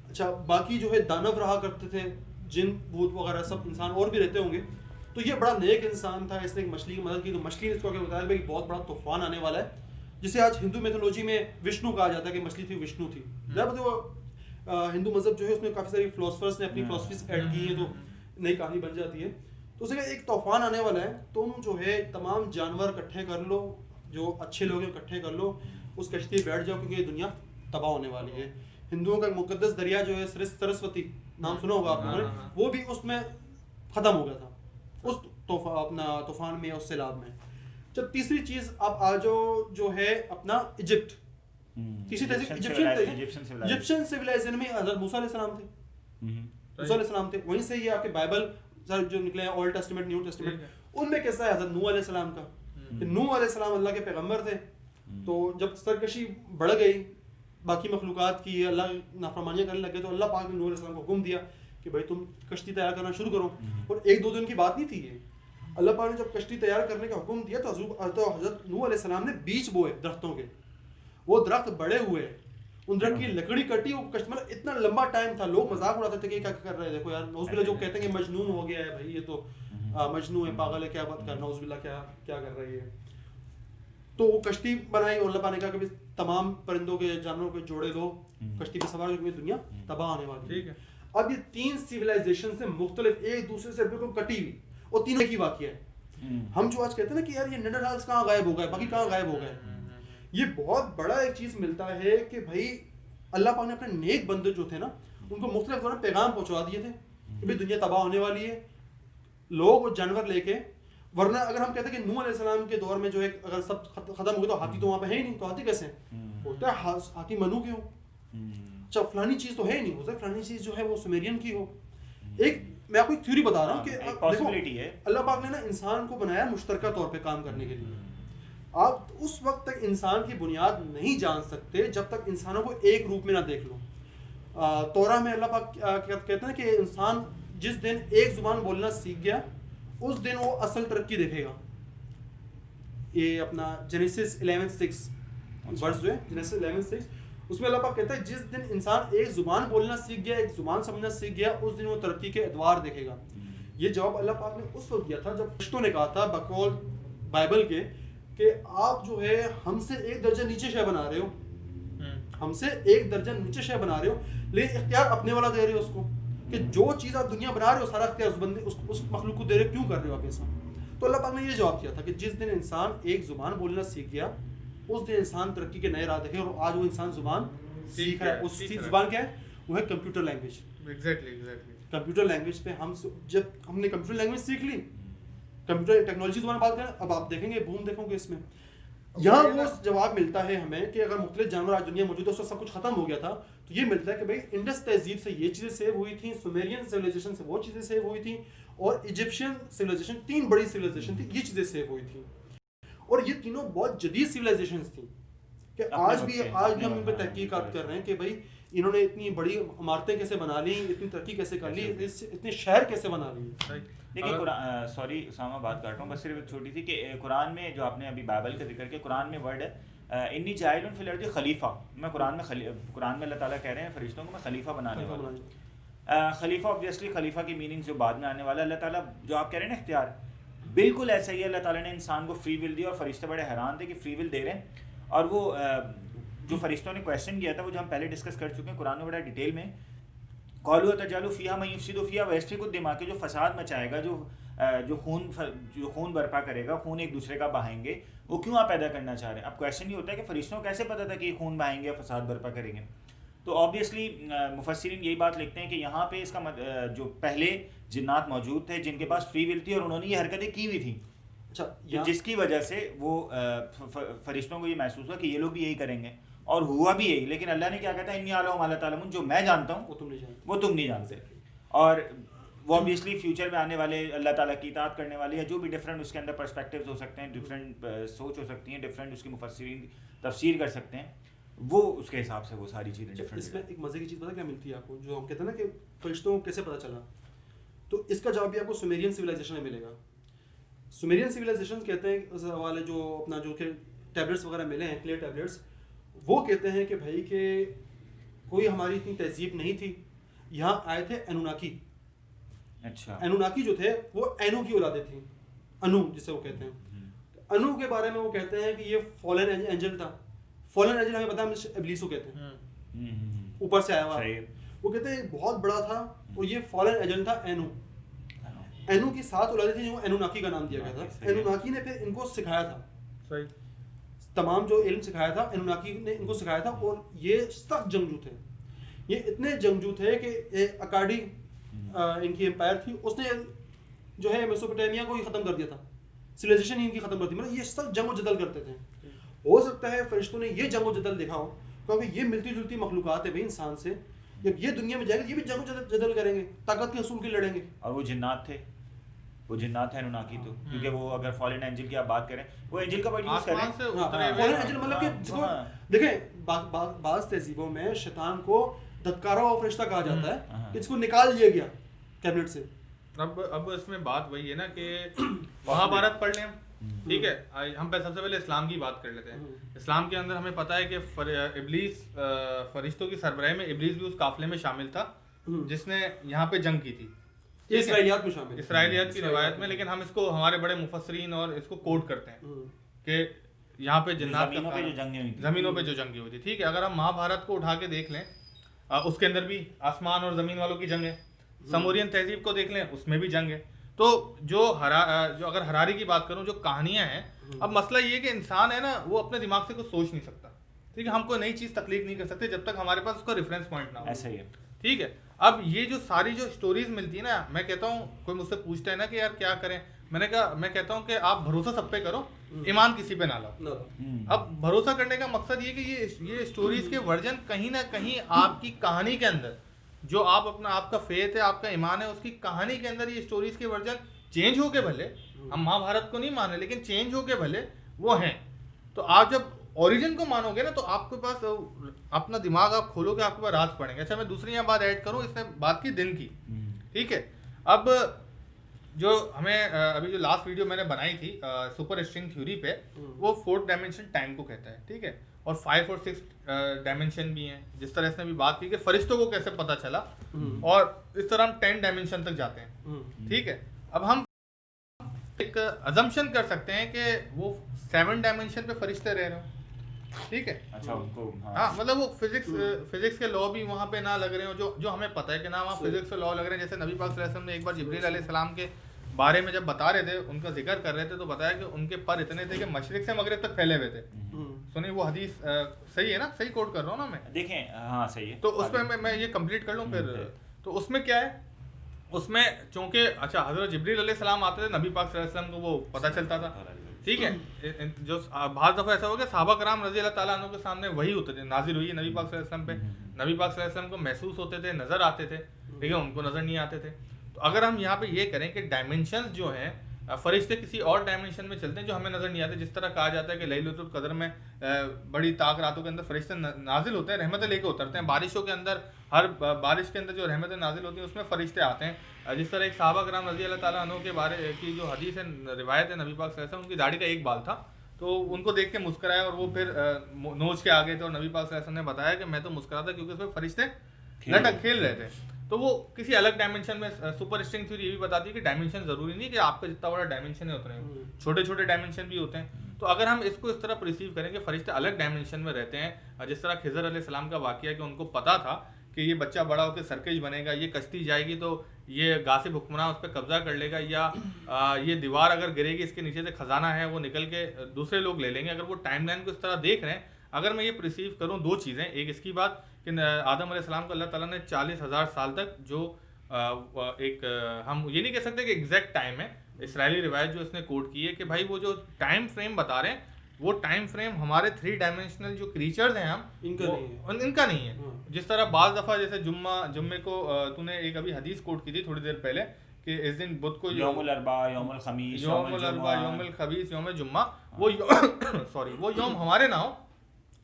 اچھا باقی جو ہے دانو رہا کرتے تھے, جن بھوت وغیرہ سب انسان اور بھی رہتے ہوں گے. تو یہ بڑا نیک انسان تھا, اس نے ایک مچھلی کی مدد کی. تو مچھلی نے اس کو آگے بتایا بھائی بہت بڑا طوفان آنے والا ہے, جسے آج ہندو میتھولوجی میں وشنو کہا جاتا ہے کہ مچھلی تھی وشنو تھی. ہندو مذہب جو ہے اس میں کافی ساری فلاسفرس نے اپنی فلاسفیز ایڈ کی ہیں تو نئی کہانی بن جاتی ہے. تو اس نے کہا ایک طوفان آنے والا ہے, تم جو ہے تمام جانور اکٹھے کر لو, جو اچھے لوگ ہیں اکٹھے کر لو, اس کشتی بیٹھ جاؤ کیونکہ یہ دنیا تباہ ہونے والی ہے. ہندوؤں کا مقدس دریا جو ہے سرسوتی نام سنا ہوگا آپ لوگوں نے, وہ بھی اس میں ختم ہو گیا تھا اس اپنا طوفان میں, اس سیلاب میں. جب تیسری چیز آپ آ جاؤ جو ہے اپنا ایجپٹ. تیسری ایجپشن سویلائزیشن میں حضرت موسیٰ علیہ السلام تھے. وہیں سے یہ آپ کے بائبل جو نکلے ہیں اولڈ ٹیسٹمنٹ نیو ٹیسٹمنٹ, ان میں کیسا ہے حضرت نوح علیہ السلام کا. نوح علیہ السلام اللہ کے پیغمبر تھے. تو جب سرکشی بڑھ گئی باقی مخلوقات کی, اللہ نافرمانیاں کرنے لگے, تو اللہ پاک نے نوح علیہ السلام کو حکم دیا کہ بھائی تم کشتی تیار کرنا شروع کرو. اور 1-2 دن کی بات نہیں تھی یہ. اللہ پاک نے جب کشتی تیار کرنے کا حکم دیا تو حضرت نوح علیہ السلام نے بیج بوئے درختوں کے. وہ درخت بڑے ہوئے, ان درخت کی لکڑی کٹی, وہ مطلب اتنا لمبا ٹائم تھا. لوگ مذاق اڑاتے تھے کہ کیا کر رہے ہیں, دیکھو یار نعوذ باللہ, جو کہتے ہیں کہ مجنون ہو گیا ہے بھائی, یہ تو مجنون ہے, پاگل ہے, کیا بات کرنا, نعوذ باللہ کیا کر رہی ہے. تو وہ کشتی بنائی اور اللہ پاک نے کہا کہ تمام پرندوں کے جانوروں کے جوڑے دو, کشتی پہ سوار, کیونکہ دنیا تباہ ہونے والی ہے. اب یہ 3 سویلائزیشن سے مختلف, ایک دوسرے سے بالکل کٹی ہوئی, اور تینوں ایک ہی واقعہ ہے. ہم جو آج کہتے ہیں نا کہ یار یہ نیانڈرتھالز کہاں غائب ہو گئے, باقی کہاں غائب ہو گئے, یہ بہت بڑا ایک چیز ملتا ہے کہ بھائی اللہ پاک نے اپنے نیک بندے جو تھے نا ان کو مختلف دوران پیغام پہنچوا دیے تھے کہ بھائی دنیا تباہ ہونے والی ہے, لوگ اور جانور لے کے. ورنہ اگر ہم کہتے ہیں کہ نوح علیہ السلام کے دور میں جو ہے اگر سب ختم ہو گئے تو ہاتھی تو وہاں پہ ہے ہی نہیں, تو ہاتھی کیسے ہیں, ہوتا ہے ہاتھی منو کے ہو. اچھا فلانی چیز تو ہے ہی نہیں, ہوتا ہے فلانی چیز جو ہے وہ سومیرین کی ہو. ایک میں آپ کو ایک تھیوری بتا رہا ہوں کہ اللہ پاک نے نا انسان کو بنایا مشترکہ طور پہ کام کرنے کے لیے. آپ اس وقت تک انسان کی بنیاد نہیں جان سکتے جب تک انسانوں کو ایک روپ میں نہ دیکھ لو. تورا میں اللہ پاک کہتے ہیں کہ انسان جس دن ایک زبان بولنا سیکھ گیا اس دن وہ اصل ترقی دیکھے گا. یہ اپنا جینیسس 11:6 ورس جو ہے, جینیسس 11:6, اس میں اللہ پاک کہتا ہے جس دن انسان ایک زبان بولنا سیکھ گیا, ایک زبان سمجھنا سیکھ گیا, اس دن وہ ترقی کے ادوار دیکھے گا. یہ جواب اللہ پاک نے اس وقت دیا تھا جب فرشتوں نے کہا تھا بقول بائبل کے کہ آپ جو ہے ہم سے 1 درجہ نیچے شے بنا رہے ہو, ہم سے 1 درجہ نیچے شے بنا رہے ہو, لیکن اختیار اپنے والا دے رہے ہو اس کو, کہ جو چیز آپ دنیا بنا رہے ہو سارا اختیار اس بندے اس مخلوق کو دے رہے ہو, کیوں کر رہے ہو آپ ایسا. تو اللہ پاک نے یہ جواب دیا تھا کہ جس دن انسان ایک زبان بولنا سیکھ گیا اس دن انسان ترقی کے نئے راہ دیکھے. اور آج وہ انسان زبان سیکھ رہا ہے. اس زبان کیا ہے, وہ ہے کمپیوٹر لینگویج. کمپیوٹر لینگویج پہ جب ہم نے کمپیوٹر لینگویج سیکھ لی, کمپیوٹر ٹیکنالوجی زبان بات کریں, اب آپ دیکھیں گے بوم دیکھو گے اس میں. یہاں وہ جواب ملتا ہے ہمیں کہ اگر مختلف جانور آج دنیا موجود ہے, اس وقت سب کچھ ختم ہو گیا تھا, تو یہ ملتا ہے کہ بھائی انڈس تہذیب سے یہ چیزیں سیو ہوئی تھیں, سومیرین سویلائزیشن سے وہ چیزیں سیو ہوئی تھیں, اور ایجپشین سویلائزیشن, 3 بڑی سویلائزیشن تھی, یہ چیزیں سیو ہوئی تھیں. اور یہ تینوں بہت جدید سویلائزیشنز تھیں کہ آج بھی ہم ان پہ تحقیقات کر رہے ہیں کہ بھائی انہوں نے اتنی بڑی عمارتیں کیسے بنا لی, اتنی ترقی کیسے کر لی, اتنے شہر کیسے بنا لیے. دیکھیے قرآن, سوری اسامہ بات کر رہا ہوں, بس صرف ایک چھوٹی سی کہ قرآن میں جو آپ نے ابھی بائبل کا ذکر کیا, قرآن میں ورڈ ہے انی جاعل فی الارض خلیفہ. میں قرآن میں اللہ تعالیٰ کہہ رہے ہیں فرشتوں کو میں خلیفہ بنانے والا ہوں. خلیفہ آبویسلی خلیفہ کی میننگ جو بعد میں آنے والا, اللہ تعالیٰ جو آپ کہہ رہے ہیں نا اختیار, بالکل ایسا ہی ہے. اللہ تعالیٰ نے انسان کو فری ول دی, اور فرشتے بڑے حیران تھے کہ فری ول دے رہے ہیں. اور وہ جو فرشتوں نے کویشچن کیا تھا وہ جو ہم پہلے ڈسکس کر چکے ہیں قرآن میں بڑا ڈیٹیل میں, قالوا تجعل فیہا من یفسد فیہا ویسفک الدماء, کے جو فساد مچائے گا, جو خون برپا کرے گا, خون ایک دوسرے کا بہائیں گے, وہ کیوں آپ پیدا کرنا چاہ رہے ہیں. اب کویشچن یہ ہوتا ہے کہ فرشتوں کو کیسے پتا تھا کہ یہ خون بہائیں گے یا فساد برپا کریں گے. تو آبویسلی مفسرین یہی بات لکھتے ہیں کہ یہاں پہ اس کا جو پہلے جنات موجود تھے جن کے پاس فری ول تھی, اور انہوں نے یہ حرکتیں کی ہوئی تھیں, جس کی وجہ سے وہ فرشتوں کو یہ محسوس ہوا کہ یہ لوگ بھی یہی کریں گے, اور ہوا بھی یہی. لیکن اللہ نے کیا کہتا ہے انی اعلم ما لا تعلمون, جو میں جانتا ہوں وہ تم نہیں جانتے. اور وہ obviously فیوچر میں آنے والے اللہ تعالیٰ کی اطاعت کرنے والے, یا جو بھی ڈفرینٹ اس کے اندر پرسپیکٹیوز ہو سکتے ہیں, ڈفرینٹ سوچ ہو سکتی ہیں, ڈفرینٹ اس کی مفسرین تفسیر کر سکتے ہیں, وہ اس کے حساب سے وہ ساری چیزیں ڈفرینٹ. اس میں ایک مزے کی چیز پتہ کیا ملتی ہے آپ کو, جو ہم کہتے ہیں نا کہ فرشتوں کو کیسے پتہ چلا, تو اس کا جواب بھی آپ کو سومیرین سویلائزیشن میں ملے گا. سومیرین سویلائزیشن کہتے ہیں اس حوالے جو اپنا جو کہ ٹیبلٹس وغیرہ ملے ہیں, کلیئر ٹیبلٹس, وہ کہتے ہیں کہ بھائی کہ کوئی ہماری اتنی تہذیب نہیں تھی, یہاں آئے تھے اینوناکی. اچھا, اینوناکی جو تھے وہ اینو کی اولادیں تھیں, انو جسے وہ کہتے ہیں. انو کے بارے میں وہ کہتے ہیں کہ یہ فالن اینجل تھا. فالن اینجل ہمیں پتا ہے ابلیس کو کہتے ہیں, اوپر سے آیا ہوا. وہ کہتے ہیں بہت بڑا تھا, اور یہ فالن اینجل تھا اینو. اینو کی 7 اولادیں تھیں جو اینوناکی کا نام دیا گیا تھا. اینوناکی نے پھر ان کو سکھایا تھا, تمام جو علم سکھایا تھا اینوناکی نے ان کو سکھایا تھا. اور یہ سخت جنگجو تھے, یہ اتنے جنگجو تھے کہ اکاڈی ان کی امپائر تھی, اس نے جو ہے میسوپوٹیمیا کو ہی ختم کر دیا تھا, سویلائزیشن ان کی ختم کر دی. مطلب یہ سب جنگ و جدل کرتے تھے. ہو سکتا ہے فرشتوں نے یہ جنگ و جدل دیکھا ہو, کیونکہ یہ ملتی جلتی مخلوقات ہے بھائی انسان سے. جب یہ دنیا میں جائے گا یہ بھی جنگ و جدل کریں گے, طاقت کے اصول کے لڑیں گے. اور وہ جنات تھے, وہ جنات ہیں انوناکی, تو کیونکہ وہ اگر فالن اینجل کی آپ بات کریں, وہ اینجل کا ورڈ یوز کریں. فالن اینجل مطلب کہ جس کو دیکھیں بعض تہذیبوں میں شیطان کو دھتکارا ہوا فرشتہ کہا جاتا ہے, کہ جس کو نکال دیا گیا کیبنٹ سے. اب اس میں بات وہی ہے نا کہ مہابھارت پڑھ لیں ہم, ٹھیک ہے, ہم سب سے پہلے اسلام کی بات کر لیتے ہیں. اسلام کے اندر ہمیں پتہ ہے کہ ابلیس, فرشتوں کی سربراہی میں ابلیس بھی اس قافلے میں شامل تھا جس نے یہاں پہ جنگ کی تھی, اسرائیلیات میں شامل, اسرائیلیات کی روایت میں. لیکن ہم اس کو ہمارے بڑے مفسرین اور اس کو کوٹ کرتے ہیں کہ یہاں پہ جنات زمینوں پہ جو جنگیں ہوئی تھی. ٹھیک ہے, اگر ہم مہابھارت کو اٹھا کے دیکھ لیں, اس کے اندر بھی آسمان اور زمین والوں کی جنگ ہے. سمورین تہذیب کو دیکھ لیں, اس میں بھی جنگ ہے. تو جو اگر ہراری کی بات کروں, جو کہانیاں ہیں, اب مسئلہ یہ ہے کہ انسان ہے نا وہ اپنے دماغ سے کچھ سوچ نہیں سکتا. ٹھیک ہے, ہم کوئی نئی چیز تخلیق نہیں کر سکتے جب تک ہمارے پاس اس کا ریفرنس پوائنٹ نہ ہو. ایسا ہی ہے. ٹھیک ہے, اب یہ جو ساری جو اسٹوریز ملتی ہے نا, میں کہتا ہوں, کوئی مجھ سے پوچھتا ہے نا کہ یار کیا کریں, میں کہتا ہوں کہ آپ بھروسہ سب پہ کرو, ایمان کسی پہ نہ لاؤ. اب بھروسہ کرنے کا مقصد یہ کہ یہ اسٹوریز کے ورژن کہیں نہ کہیں آپ کی کہانی کے اندر, جو آپ کا فیتھ ہے, آپ کا ایمان ہے, اس کی کہانی کے اندر یہ اسٹوریز کے ورژن چینج ہو کے بھلے, ہم مہابھارت کو نہیں مانے لیکن چینج ہو کے بھلے وہ ہیں. تو آپ جب اوریجن کو مانو گے نا, تو آپ کے پاس اپنا دماغ آپ کھولو گے, آپ کے پاس راز پڑیں گے. اچھا, میں دوسری یہاں بات ایڈ کروں, اس نے بات کی دن کی. ٹھیک ہے, اب جو ہمیں ابھی جو لاسٹ ویڈیو میں نے بنائی تھی سپر اسٹرنگ تھیوری پہ, وہ 4th ڈائمینشن ٹائم کو کہتا ہے. ٹھیک ہے, اور 5 اور 6 ڈائمینشن بھی ہیں, جس طرح اس نے بھی بات کی کہ فرشتوں کو کیسے پتہ چلا, اور اس طرح ہم 10 ڈائمینشن تک جاتے ہیں. ٹھیک ہے, اب ہم ایک ازمپشن کر سکتے ہیں کہ وہ 7 ڈائمینشن پہ فرشتے رہ رہے ہوں. ٹھیک ہے, اچھا, ان کو ہاں مطلب وہ فزکس کے لا بھی وہاں پہ نہ لگ رہے ہوں, جو ہمیں پتہ ہے کہ نہ وہاں فزکس کے لا لگ رہے ہیں. جیسے نبی پاک صلی اللہ علیہ وسلم نے ایک بار جبریل علیہ السلام کے بارے میں جب بتا رہے تھے, ان کا ذکر کر رہے تھے, تو بتایا کہ ان کے پر اتنے تھے کہ مشرق سے مغرب تک پھیلے ہوئے تھے. سنی وہ حدیث صحیح ہے نا, صحیح کوٹ کر رہا ہوں نا میں, دیکھیں. ہاں صحیح ہے. تو اس میں یہ کمپلیٹ کر لوں پھر. تو اس میں کیا ہے, اس میں چونکہ اچھا حضرت جبریل علیہ السلام آتے تھے, نبی پاک صلی اللہ علیہ وسلم کو وہ پتہ چلتا تھا. ٹھیک ہے. جو بعض دفعہ ایسا ہو گیا صحابہ کرام رضی اللہ تعالیٰ عنہ کے سامنے وہی ہوتے تھے، نازل ہوئی ہے نبی پاک صلی اللہ علیہ وسلم پہ، نبی پاک صلی اللہ علیہ وسلم کو محسوس ہوتے تھے، نظر آتے تھے، لیکن ان کو نظر نہیں آتے تھے. تو اگر ہم یہاں پہ یہ کریں کہ ڈائمنشنز جو ہیں فرشتے کسی اور ڈائمنشن میں چلتے ہیں جو ہمیں نظر نہیں آتے، جس طرح کہا جاتا ہے کہ لیلۃ القدر میں بڑی طاق راتوں کے اندر فرشتے نازل ہوتے ہیں، رحمتیں لے کے اترتے ہیں. بارشوں کے اندر، ہر بارش کے اندر جو رحمتیں نازل ہوتی ہیں اس میں فرشتے آتے ہیں. جس طرح ایک صحابہ کرام رضی اللہ تعالیٰ عنہ کے بارے کی جو حدیث ہے، روایت ہے، نبی پاک صلی اللہ علیہ وسلم ان کی داڑھی کا ایک بال تھا، تو ان کو دیکھ کے مسکرایا اور وہ پھر نوچ کے آگے تھے، اور نبی پاک صلی اللہ علیہ وسلم نے بتایا کہ میں تو مسکرا تھا کیونکہ اس میں فرشتے لٹک کھیل رہے تھے. تو وہ کسی الگ ڈائمنشن میں. سپر اسٹرنگ تھیوری یہ بھی بتاتی ہے کہ ڈائمنشن ضروری نہیں کہ آپ کا جتنا بڑا ڈائمنشن ہے اتنے چھوٹے چھوٹے ڈائمنشن بھی ہوتے ہیں. تو اگر ہم اس کو اس طرح پرسیو کریں کہ فرشتے الگ ڈائمنشن میں رہتے ہیں، جس طرح خضر علیہ السلام کا واقعہ ہے کہ ان کو پتا تھا کہ یہ بچہ بڑا ہو کے سرکش بنے گا، یہ کشتی جائے گی تو یہ غاصب حکمراں اس پہ قبضہ کر لے گا، یا یہ دیوار اگر گرے گی اس کے نیچے سے خزانہ ہے وہ نکل کے دوسرے لوگ لے لیں گے. اگر وہ ٹائم لائن کو اس طرح دیکھ رہے ہیں، اگر میں یہ پرسیو کروں دو چیزیں، ایک اس کی بات کہ آدم علیہ السلام کو اللہ تعالیٰ نے 40,000 سال تک جو ایک ہم یہ نہیں کہہ سکتے کہ ایگزیکٹ ٹائم ہے، اسرائیلی روایت جو اس نے کوٹ کی ہے کہ بھائی وہ جو ٹائم فریم بتا رہے ہیں وہ ٹائم فریم ہمارے 3 ڈائمینشنل جو کریچرز ہیں ہم ان کا نہیں ہے. جس طرح بعض دفعہ جیسے جمعے کو تو نے ایک ابھی حدیث کوٹ کی تھی تھوڑی دیر پہلے کہ اس دن بدھ کو یوم الاربعاء، یوم الخمیس، یوم الخمیس، یوم جمعہ، وہ وہ یوم ہمارے نہ ہو،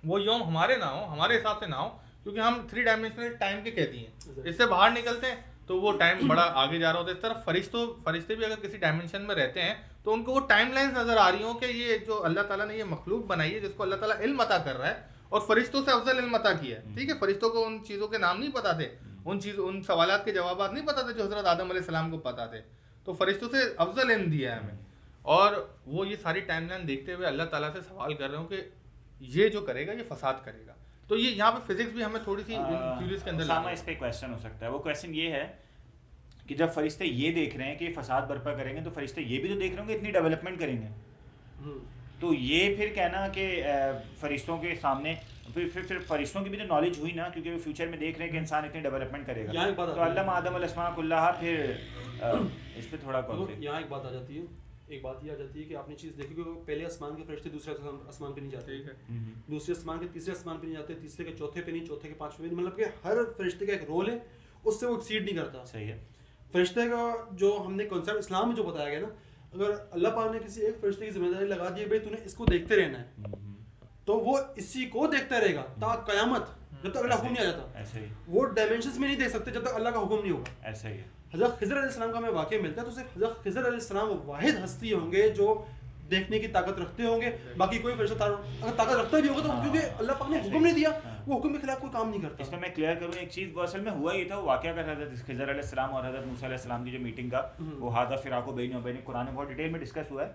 وہ یوم ہمارے نہ ہو، ہمارے حساب سے نہ ہو، کیونکہ ہم 3 ڈائمینشنل ٹائم کے کہتی ہیں. اس سے باہر نکلتے ہیں تو وہ ٹائم بڑا آگے جا رہا ہوتا ہے. اس طرح فرشتے بھی اگر کسی ڈائمنشن میں رہتے ہیں تو ان کو وہ ٹائم لائنز نظر آ رہی ہوں کہ یہ جو اللہ تعالیٰ نے یہ مخلوق بنائی ہے جس کو اللہ تعالیٰ علم عطا کر رہا ہے، اور فرشتوں سے افضل علم عطا کیا ہے. ٹھیک ہے، فرشتوں کو ان چیزوں کے نام نہیں پتا تھے، ان سوالات کے جوابات نہیں پتا تھے جو حضرت آدم علیہ السلام کو پتا تھے، تو فرشتوں سے افضل علم دیا ہے ہمیں. اور وہ یہ ساری ٹائم لائن دیکھتے ہوئے اللہ تعالیٰ سے سوال کر رہے ہوں کہ یہ جو کرے گا یہ فساد کرے گا. تو یہ یہاں پہ فزکس بھی ہمیں تھوڑی سی تھیوریز کے اندر اس پہ کویسچن ہو سکتا ہے. وہ کویسچن یہ ہے کہ جب فرشتے یہ دیکھ رہے ہیں کہ فساد برپا کریں گے تو فرشتے یہ بھی تو دیکھ رہے ہوں گے اتنی ڈیولپمنٹ کریں گے. تو یہ پھر کہنا کہ فرشتوں کے سامنے پھر فرشتوں کی بھی تو نالج ہوئی نا، کیونکہ وہ فیوچر میں دیکھ رہے ہیں کہ انسان اتنی ڈیولپمنٹ کرے گا. تو علم آدم الاسماء کلھا، پھر اس پہ تھوڑا یہاں ایک بات آ جاتی ہے. ایک بات یہ آ جاتی ہے کہ آپ نے چیز دیکھی کہ پہلے آسمان کے فرشتے دوسرے آسمان پہ نہیں جاتے، دوسرے آسمان کے تیسرے آسمان پہ نہیں جاتے، تیسرے کے چوتھے پہ نہیں، چوتھے کے پانچویں پہ نہیں. مطلب کہ ہر فرشتے کا ایک رول ہے، اس سے وہ ایکسیڈ نہیں کرتا. صحیح ہے. فرشتے کا جو ہم نے کنسیپٹ اسلام میں جو بتایا گیا نا، اگر اللہ پاک نے کسی ایک فرشتے کی ذمہ داری لگا دی ہے بھائی تو نے اس کو دیکھتے رہنا ہے، تو وہ اسی کو دیکھتا رہے گا تا قیامت، جب تک اللہ حکم نہیں آ جاتا. ایسے ہی وہ ڈائمینشنز میں نہیں دیکھ سکتے جب تک اللہ کا حکم نہیں ہوگا. ایسا ہی ہے. حضرت خضر علیہ السلام کا ہمیں واقعہ ملتا ہے تو صرف حضرت خضر علیہ السلام واحد ہستی ہوں گے جو دیکھنے کی طاقت رکھتے ہوں گے. باقی کوئی فرشتہ اگر طاقت رکھتا بھی ہوگا تو کیونکہ اللہ پاک نے حکم نہیں دیا، وہ حکم کے خلاف کوئی کام نہیں کرتا. اس میں کلیئر کروں ایک چیز، وہ اصل میں ہوا یہ تھا، وہ واقعہ کا حضرت خضر علیہ السلام اور حضرت موسیٰ علیہ السلام کی جو میٹنگ کا وہ ھذا فراق بینی و بین، قرآن میں بہت ڈیٹیل میں ڈسکس ہوا ہے.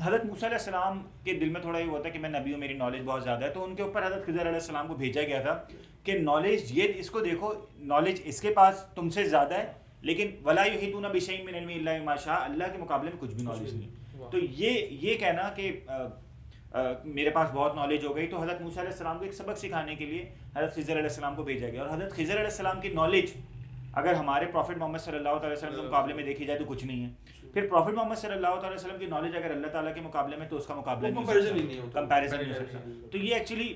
حضرت موسیٰ علیہ السلام کے دل میں تھوڑا یہ ہوتا ہے کہ میں نبی ہوں، میری نالج بہت زیادہ ہے، تو ان کے اوپر حضرت خضر علیہ السلام کو بھیجا گیا تھا کہ نالج یہ اس کو دیکھو، نالج اس کے پاس تم سے زیادہ ہے، لیکن ولا یحیطون بشیء من علمہ الا بما شاء، اللہ کے مقابلے میں کچھ بھی نالج نہیں. تو یہ کہنا کہ میرے پاس بہت نالج ہو گئی، تو حضرت موسیٰ علیہ السلام کو ایک سبق سکھانے کے لیے حضرت خضر علیہ السلام کو بھیجا گیا. اور حضرت خضر علیہ السلام کی نالج اگر ہمارے پروفٹ محمد صلی اللہ علیہ وسلم کے مقابلے میں دیکھی جائے تو کچھ نہیں ہے. پھر پروفٹ محمد صلی اللہ علیہ وسلم کی نالج اگر اللہ تعالیٰ کے مقابلے میں تو اس کا مقابلہ کمپیریزن نہیں ہو سکتا. تو یہ ایکچولی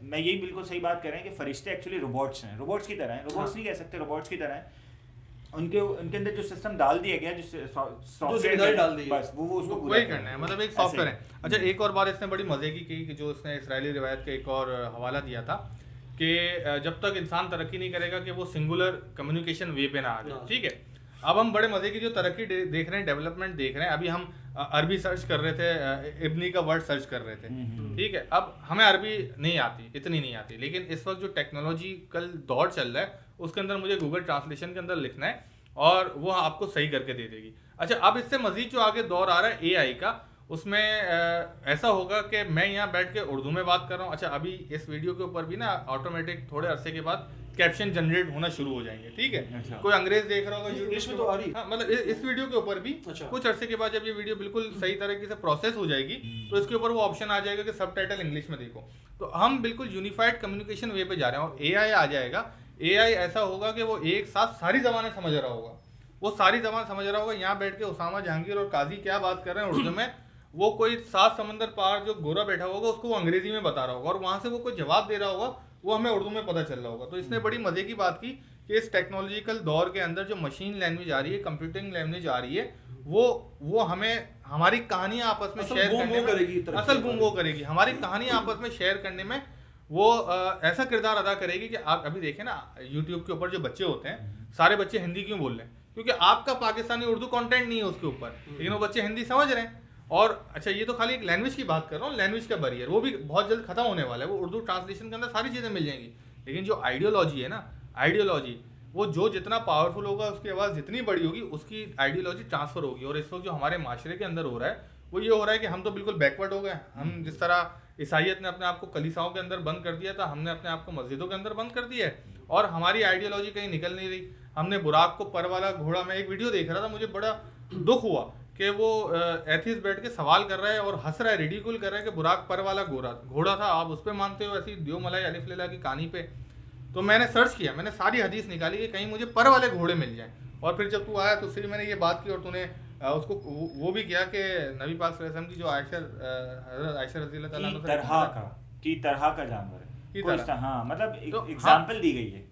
میں یہی بالکل صحیح بات کر رہے ہیں کہ فرشتے ایکچولی روبوٹس ہیں، روبوٹس کی طرح ہیں. روبوٹس نہیں کہہ سکتے، روبوٹس کی طرح ہیں. ان کے اندر جو سسٹم ڈال دیا گیا، جو سافٹ ویئر ڈال دیا، بس وہ اس کو وہی کرنا ہے، مطلب ایک سافٹ ویئر ہے. اچھا ایک اور بات اس نے بڑی مزے کی کہ جو اس نے اسرائیلی روایت کا ایک اور حوالہ دیا تھا کہ جب تک انسان ترقی نہیں کرے گا کہ وہ سنگولر کمیونیکیشن وے پہ نہ آ جائے. ٹھیک ہے، اب ہم بڑے مزے کی جو ترقی دیکھ رہے ہیں، ڈیولپمنٹ دیکھ رہے ہیں. ابھی ہم عربی سرچ کر رہے تھے، ابنی کا ورڈ سرچ کر رہے تھے. ٹھیک ہے، اب ہمیں عربی نہیں آتی، اتنی نہیں آتی، لیکن اس وقت جو ٹیکنالوجیکل دور چل رہا ہے اس کے اندر مجھے گوگل ٹرانسلیشن کے اندر لکھنا ہے اور وہ آپ کو صحیح کر کے دے دے گی. اچھا اب اس سے مزید جو آگے دور آ رہا ہے اے آئی کا، اس میں ایسا ہوگا کہ میں یہاں بیٹھ کے اردو میں بات کر رہا ہوں. اچھا ابھی اس ویڈیو کے اوپر بھی نا آٹومیٹک تھوڑے عرصے کے بعد کیپشن جنریٹ ہونا شروع ہو جائیں گے. ٹھیک ہے، کوئی انگریز دیکھ رہا ہوگا انگلش میں تو آ رہی، مطلب اس ویڈیو کے اوپر بھی کچھ عرصے کے بعد جب یہ ویڈیو بالکل صحیح طریقے سے پروسیس ہو جائے گی تو اس کے اوپر وہ آپشن آ جائے گا کہ سب ٹائٹل انگلش میں دیکھو. تو ہم بالکل یونیفائڈ کمیونیکیشن وے پہ جا رہے ہیں. اور اے آئی آ جائے گا، اے آئی ایسا ہوگا کہ وہ ایک ساتھ ساری زبانیں سمجھ رہا ہوگا، وہ ساری زبان سمجھ رہا ہوگا. یہاں بیٹھ کے اسامہ جہانگیر اور قاضی کیا بات کر رہے ہیں اردو میں، وہ کوئی 7 سمندر پار جو گورا بیٹھا ہوگا اس کو وہ انگریزی میں بتا رہا ہوگا اور وہاں سے وہ کوئی جواب دے رہا ہوگا وہ ہمیں اردو میں پتہ چل رہا ہوگا. تو اس نے بڑی مزے کی بات کی کہ اس ٹیکنالوجیکل دور کے اندر جو مشین لینگویج آ رہی ہے, کمپیوٹنگ لینگویج آ رہی ہے, وہ ہمیں ہماری کہانیاں آپس میں شیئر کرنے میں اصل بوم وہ کرے گی, ہماری کہانیاں آپس میں شیئر کرنے میں وہ ایسا کردار ادا کرے گی کہ آپ ابھی دیکھیں نا یوٹیوب کے اوپر جو بچے ہوتے ہیں سارے بچے ہندی کیوں بول رہے ہیں, کیونکہ آپ کا پاکستانی اردو کانٹینٹ نہیں ہے اس کے اوپر, لیکن وہ بچے ہندی سمجھ رہے ہیں. اور اچھا یہ تو خالی ایک لینگویج کی بات کر رہا ہوں, لینگویج کا بیریئر وہ بھی بہت جلد ختم ہونے والا ہے, وہ اردو ٹرانسلیشن کے اندر ساری چیزیں مل جائیں گی. لیکن جو آئیڈیالوجی ہے نا, آئیڈیالوجی وہ جو جتنا پاورفل ہوگا اس کی آواز جتنی بڑی ہوگی اس کی آئیڈیالوجی ٹرانسفر ہوگی. اور اس وقت جو ہمارے معاشرے کے اندر ہو رہا ہے وہ یہ ہو رہا ہے کہ ہم تو بالکل بیکورڈ ہو گئے. ہم جس طرح عیسائیت نے اپنے آپ کو کلیساؤں کے اندر بند کر دیا تھا, ہم نے اپنے آپ کو مسجدوں کے اندر بند کر دیا ہے اور ہماری آئیڈیالوجی کہیں نکل نہیں رہی. ہم نے براق کو پر والا گھوڑا, میں ایک ویڈیو دیکھ رہا تھا, مجھے بڑا دکھ ہوا کہ وہ ایتھیسٹ بیٹھ کے سوال کر رہا ہے اور ہنس رہا ہے, ریڈیکول کر رہا ہے کہ براق پر والا گھوڑا تھا, آپ اس پہ مانتے ہو, ایسی دیو ملائی الف لیلا کی کہانی پہ. تو میں نے سرچ کیا, میں نے ساری حدیث نکالی کہ کہیں مجھے پر والے گھوڑے مل جائیں. اور پھر جب تو آیا تو صرف میں نے یہ بات کی اور تو نے اس کو وہ بھی کیا کہ نبی پاک صلی اللہ علیہ وسلم کی جو حضرت عائشہ رضی اللہ تعالیٰ عنہ کی طرح کا جانور ہے, ہاں مطلب ایگزامپل دی گئی ہے.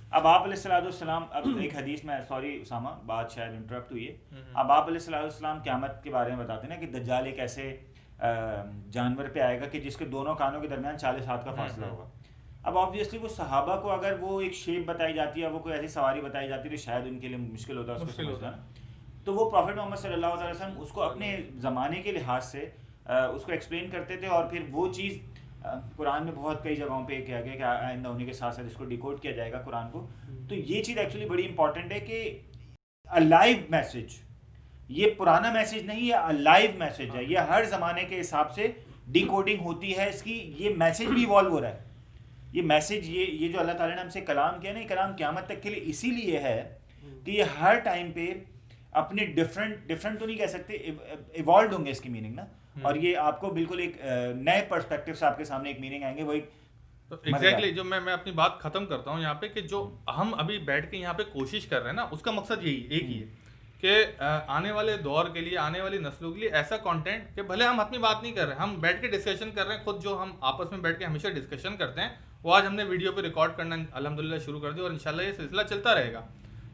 اب آپ علیہ السلام, اب ایک حدیث میں, سوری اسامہ بات شاید انٹرپٹ ہوئی ہے, اب آپ علیہ السلام قیامت کے بارے میں بتاتے ہیں نا کہ دجال ایک ایسے جانور پہ آئے گا کہ جس کے دونوں کانوں کے درمیان 40 ہاتھ کا فاصلہ ہوگا. اب آبویسلی وہ صحابہ کو اگر وہ ایک شیپ بتائی جاتی ہے, وہ کوئی ایسی سواری بتائی جاتی ہے تو شاید ان کے لیے مشکل ہوتا ہے اس کو سمجھنا. تو وہ پروفیٹ محمد صلی اللہ علیہ وسلم اس کو اپنے زمانے کے لحاظ سے اس کو ایکسپلین کرتے تھے, اور پھر وہ چیز قرآن میں بہت کئی جگہوں پہ کیا گیا کہ آئندہ ہونے کے ساتھ ساتھ اس کو ڈیکوڈ کیا جائے گا قرآن کو. تو یہ چیز ایکچولی بڑی امپورٹنٹ ہے کہ الائیو میسج, یہ پرانا میسج نہیں ہے, الائیو میسج ہے, یہ ہر زمانے کے حساب سے ڈیکوڈنگ ہوتی ہے اس کی. یہ میسج بھی ایوالو ہو رہا ہے, یہ میسج یہ جو اللہ تعالیٰ نے ہم سے کلام کیا نا, یہ کلام قیامت تک کے لیے اسی لیے ہے کہ یہ ہر ٹائم پہ اپنے ڈفرینٹ تو نہیں کہہ سکتے, ایوالوڈ ہوں گے اس کی میننگ نا, اور یہ آپ کو بالکل ایک نئے پرسپیکٹو سے آپ کے سامنے ایک میننگ آئیں گے. وہ ایک ایگزیکٹلی جو میں اپنی بات ختم کرتا ہوں یہاں پہ کہ جو ہم ابھی بیٹھ کے یہاں پہ کوشش کر رہے ہیں نا, اس کا مقصد یہی ایک ہی ہے کہ آنے والے دور کے لیے, آنے والی نسلوں کے لیے ایسا کانٹینٹ کہ بھلے ہم اپنی بات نہیں کر رہے, ہم بیٹھ کے ڈسکشن کر رہے ہیں خود, جو ہم آپس میں بیٹھ کے ہمیشہ ڈسکشن کرتے ہیں وہ آج ہم نے ویڈیو پہ ریکارڈ کرنا الحمدللہ شروع کر دیا اور انشاءاللہ یہ سلسلہ چلتا رہے گا.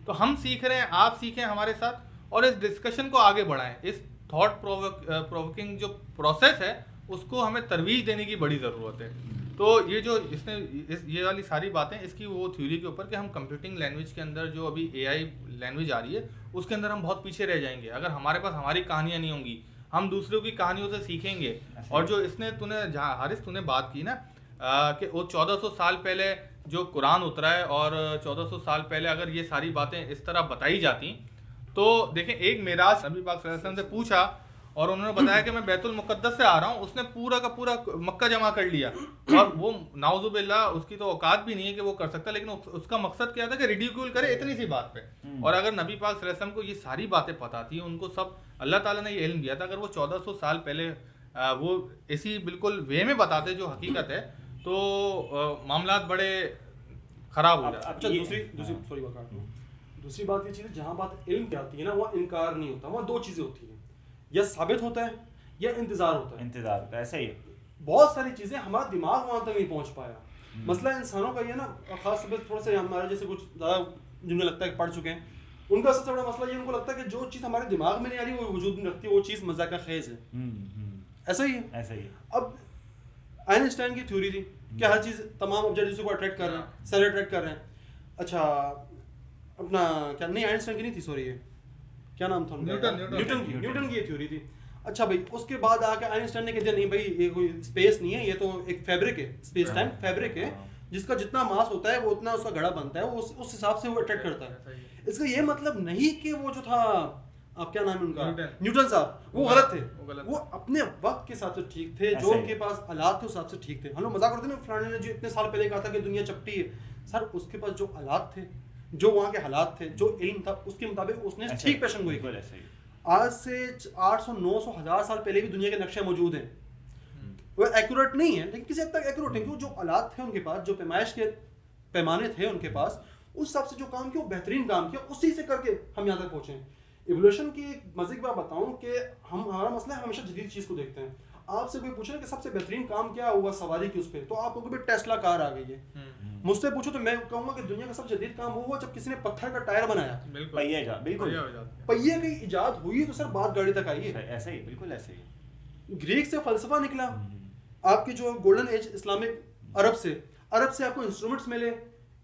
تو ہم سیکھ رہے ہیں, آپ سیکھیں ہمارے ساتھ اور اس ڈسکشن کو آگے بڑھائیں. اس تھاٹ پرووکنگ جو پروسیس ہے اس کو ہمیں ترویج دینے کی بڑی ضرورت ہے. تو یہ جو اس نے یہ والی ساری باتیں اس کی وہ تھیوری کے اوپر کہ ہم کمپیوٹنگ لینگویج کے اندر جو ابھی اے آئی لینگویج آ رہی ہے اس کے اندر ہم بہت پیچھے رہ جائیں گے اگر ہمارے پاس ہماری کہانیاں نہیں ہوں گی. ہم دوسروں کی کہانیوں سے سیکھیں گے. اور جو اس نے حارث نے بات کی نا کہ وہ 1400 سال پہلے جو قرآن اترا ہے اور 1400 سال پہلے اگر یہ ساری باتیں اس طرح بتائی جاتی تو دیکھیں, ایک معراج نبی پاک صلی اللہ علیہ وسلم سے پوچھا اور انہوں نے بتایا کہ میں بیت المقدس سے آ رہا ہوں, اس نے پورا کا پورا مکہ جمع کر لیا اور وہ نعوذ باللہ اس کی تو اوقات بھی نہیں ہے کہ وہ کر سکتا, لیکن اس کا مقصد کیا تھا کہ ریڈیکول کرے اتنی سی بات پہ. اور اگر نبی پاک صلی اللہ علیہ وسلم کو یہ ساری باتیں پتہ تھی, ان کو سب اللہ تعالیٰ نے یہ علم دیا تھا, اگر وہ 1400 سال پہلے وہ اسی بالکل وے میں بتاتے جو حقیقت ہے تو معاملات بڑے خراب ہو جاتے. دوسری بات یہ چیز ہے, جہاں بات علم کی آتی ہے نا وہ انکار نہیں ہوتا, وہاں دو چیزیں ہوتی ہیں, یا ثابت ہوتا ہے یا انتظار ہوتا ہے. انتظار ہوتا ہے, ایسا ہی ہے. بہت ساری چیزیں ہمارا دماغ وہاں تک نہیں پہنچ پایا. مسئلہ انسانوں کا یہ نا, خاص طور پہ تھوڑا سا ہمارے جیسے کچھ زیادہ جنہیں لگتا ہے کہ پڑھ چکے ہیں, ان کا سب سے بڑا مسئلہ یہ ان کو لگتا ہے کہ جو چیز ہمارے دماغ میں نہیں آ رہی وہ وجود نہیں رکھتی, وہ چیز مذاق خیز ہے. ایسا ہی ہے, ایسا ہی ہے. اب آئنسٹائن کی تھیوری تھی کہ ہر چیز تمام آبجیکٹس کو اٹریکٹ کر رہے ہیں, سیل اٹریکٹ کر رہے ہیں. اچھا اپنا کیا نہیں آئنسٹائن کی نہیں تھی, سوری یہ کیا نام تھا, نیوٹن کی یہ تھیوری تھی. اچھا بھائی اس کے بعد آ کے آئنسٹائن نے کہہ دیا نہیں بھائی یہ کوئی اسپیس نہیں ہے, یہ تو ایک فیبرک ہے, اسپیس ٹائم فیبرک ہے, جس کا جتنا ماس ہوتا ہے وہ اتنا اس کا گھڑا بنتا ہے, وہ اس حساب سے وہ اٹریکٹ کرتا ہے. اس کا یہ مطلب نہیں کہ وہ جو تھا آپ کیا نام ہے ان کا, نیوٹن صاحب, وہ غلط تھے. وہ اپنے وقت کے حساب سے ٹھیک تھے, جو ان کے پاس آلات تھے اس حساب سے ٹھیک تھے. ہم لوگ مذاق کرتے ہیں نا, فلانے نے جو اتنے سال پہلے کہا تھا کہ دنیا چپٹی ہے, سر اس کے پاس جو آلات تھے, جو وہاں کے حالات تھے, جو علم تھا, اس کے مطابق اس نے ٹھیک پیشن گوئی کی. آج سے 800 900 1000 سال پہلے بھی دنیا کے نقشے موجود ہیں, وہ ایکوریٹ نہیں ہیں لیکن کسی حد تک ایکوریٹ ہیں, کیوں جو آلات تھے ان کے پاس, جو پیمائش کے پیمانے تھے ان کے پاس, اس حساب سے جو کام کیا وہ بہترین کام کیا, اسی سے کر کے ہم یہاں تک پہنچے ہیں. ایولیوشن کی ایک مزے کی بات بتاؤں کہ ہمارا مسئلہ ہے ہمیشہ جدید چیز کو دیکھتے ہیں. آپ سے کوئی پوچھے کہ سب سے بہترین کام کیا ہوا سواری کی اس پہ, تو آپ کو بھی ٹیسلا کار آ گئی ہے. مجھ سے پوچھو تو میں کہوں گا کہ دنیا کا سب سے جدید کام وہ ہوا جب کسی نے پتھر کا ٹائر بنایا. بالکل پہیے کی ایجاد ہوئی تو سر بات گاڑی تک آئی ہے. ایسا ہی, بالکل ایسے ہی. گریک سے فلسفہ نکلا, آپ کی جو گولڈن ایج اسلامک عرب سے آپ کو انسٹرومنٹس ملے,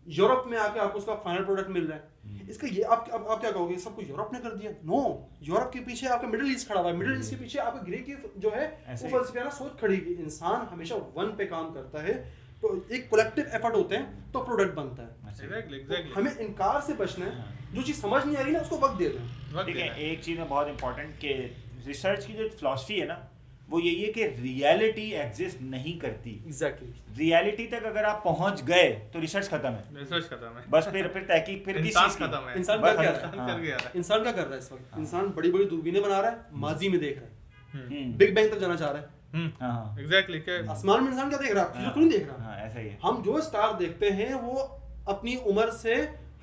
یورپ میں آ کے آپ کو اس کا فائنل پروڈکٹ مل رہا ہے. اس کا یہ آپ کیا کہو گے سب کو یورپ نے کر دیا؟ نو, یورپ کے پیچھے آپ کا مڈل ایسٹ کھڑا ہوا ہے, مڈل ایسٹ کے پیچھے آپ کا گریک کی جو ہے وہ فلسفیانہ سوچ کھڑی ہے. انسان ہمیشہ ون پہ کام کرتا ہے تو ایک کولیکٹیو ایفرٹ ہوتے ہیں تو پروڈکٹ بنتا ہے. ہمیں انکار سے بچنا ہے, جو چیز سمجھ نہیں آ رہی نا اس کو وقت دے دیں. ٹھیک ہے, ایک چیز میں بہت امپورٹنٹ کہ ریسرچ کی جو فلاسفی ہے نا وہ یہی ہے کہ ریئلٹی ایگزسٹ نہیں کرتی. ایگزیکٹلی, ریئلٹی تک اگر آپ پہنچ گئے تو ریسرچ ختم ہے, بس پھر تحقیق پھر کس چیز ختم ہے. انسان کیا کر رہا ہے اس وقت؟ انسان بڑی بڑی دوربینیں بنا رہا ہے, ماضی میں دیکھ رہا ہے, بگ بینگ تک جانا چاہ رہا ہے. ایگزیکٹلی, آسمان میں انسان کیا دیکھ رہا ہے؟ فیوچر تو نہیں دیکھ رہا. ایسا ہی ہے. ہم جو اسٹار دیکھتے ہیں وہ اپنی عمر سے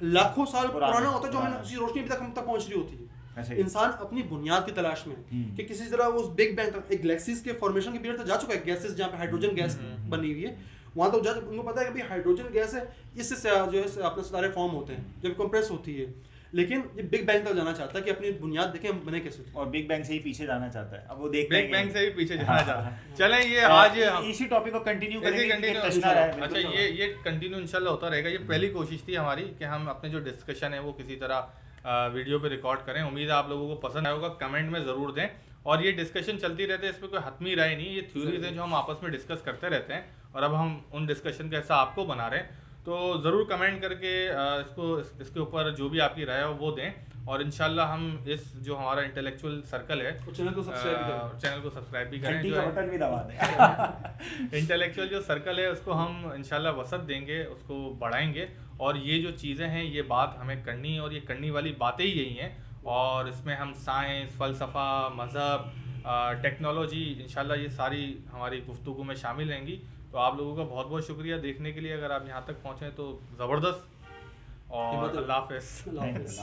لاکھوں سال پرانا ہوتا ہے, جو ہمیں اسی روشنی تک ہم تک پہنچ رہی ہوتی ہے. انسان اپنی بنیاد کی تلاش میں کہ کسی طرح اس بگ بینگ ایک گلیکسیز کے فارمیشن کی پیریڈ تک جا چکا ہے. گیسز جہاں پہ ہائیڈروجن گیس بنی ہوئی ہے وہاں تک ان کو پتا ہے کہ ہائیڈروجن گیس ہے, اس سے جو ہے اپنے ستارے فارم ہوتے ہیں جب کمپریس ہوتی ہے. لیکن یہ بگ بینگ تک جانا چاہتا ہے کہ اپنی بنیاد دیکھیں ہم بنے کیسے, اور بگ بینگ سے ہی پیچھے جانا چاہتا ہے. اب وہ دیکھ بگ بینگ سے ہی پیچھے جانا چاہتا ہے. چلیں یہ آج اسی ٹاپک کو کنٹینیو کریں گے. اچھا, یہ کنٹینیو انشاءاللہ ہوتا رہے گا. یہ پہلی کوشش تھی ہماری کہ ہم اپنے جو ڈسکشن ہے وہ کسی طرح ویڈیو پہ ریکارڈ کریں. امید ہے آپ لوگوں کو پسند آئے ہوگا, کمنٹ میں ضرور دیں. اور یہ ڈسکشن چلتی رہتے ہے, اس پہ کوئی حتمی رائے نہیں, یہ تھیوریز ہیں جو ہم آپس میں ڈسکس کرتے رہتے ہیں, اور اب ہم ان ڈسکشن کا حصہ آپ کو بنا رہے ہیں. تو ضرور کمنٹ کر کے اس کے اوپر جو بھی آپ کی رائے ہو وہ دیں. اور انشاءاللہ ہم اس جو ہمارا انٹلیکچوئل سرکل ہے چینل کو سبسکرائب بھی کریں. انٹلیکچوئل جو سرکل ہے اس کو ہم انشاءاللہ وسعت دیں گے, اس کو بڑھائیں گے. اور یہ جو چیزیں ہیں یہ بات ہمیں کرنی ہے, اور یہ کرنے والی باتیں ہی یہی ہیں. اور اس میں ہم سائنس, فلسفہ, مذہب, ٹیکنالوجی انشاءاللہ یہ ساری ہماری گفتگو میں شامل رہیں گی. تو آپ لوگوں کا بہت بہت شکریہ دیکھنے کے لیے. اگر آپ یہاں تک پہنچیں تو زبردست, اور اللہ حافظ.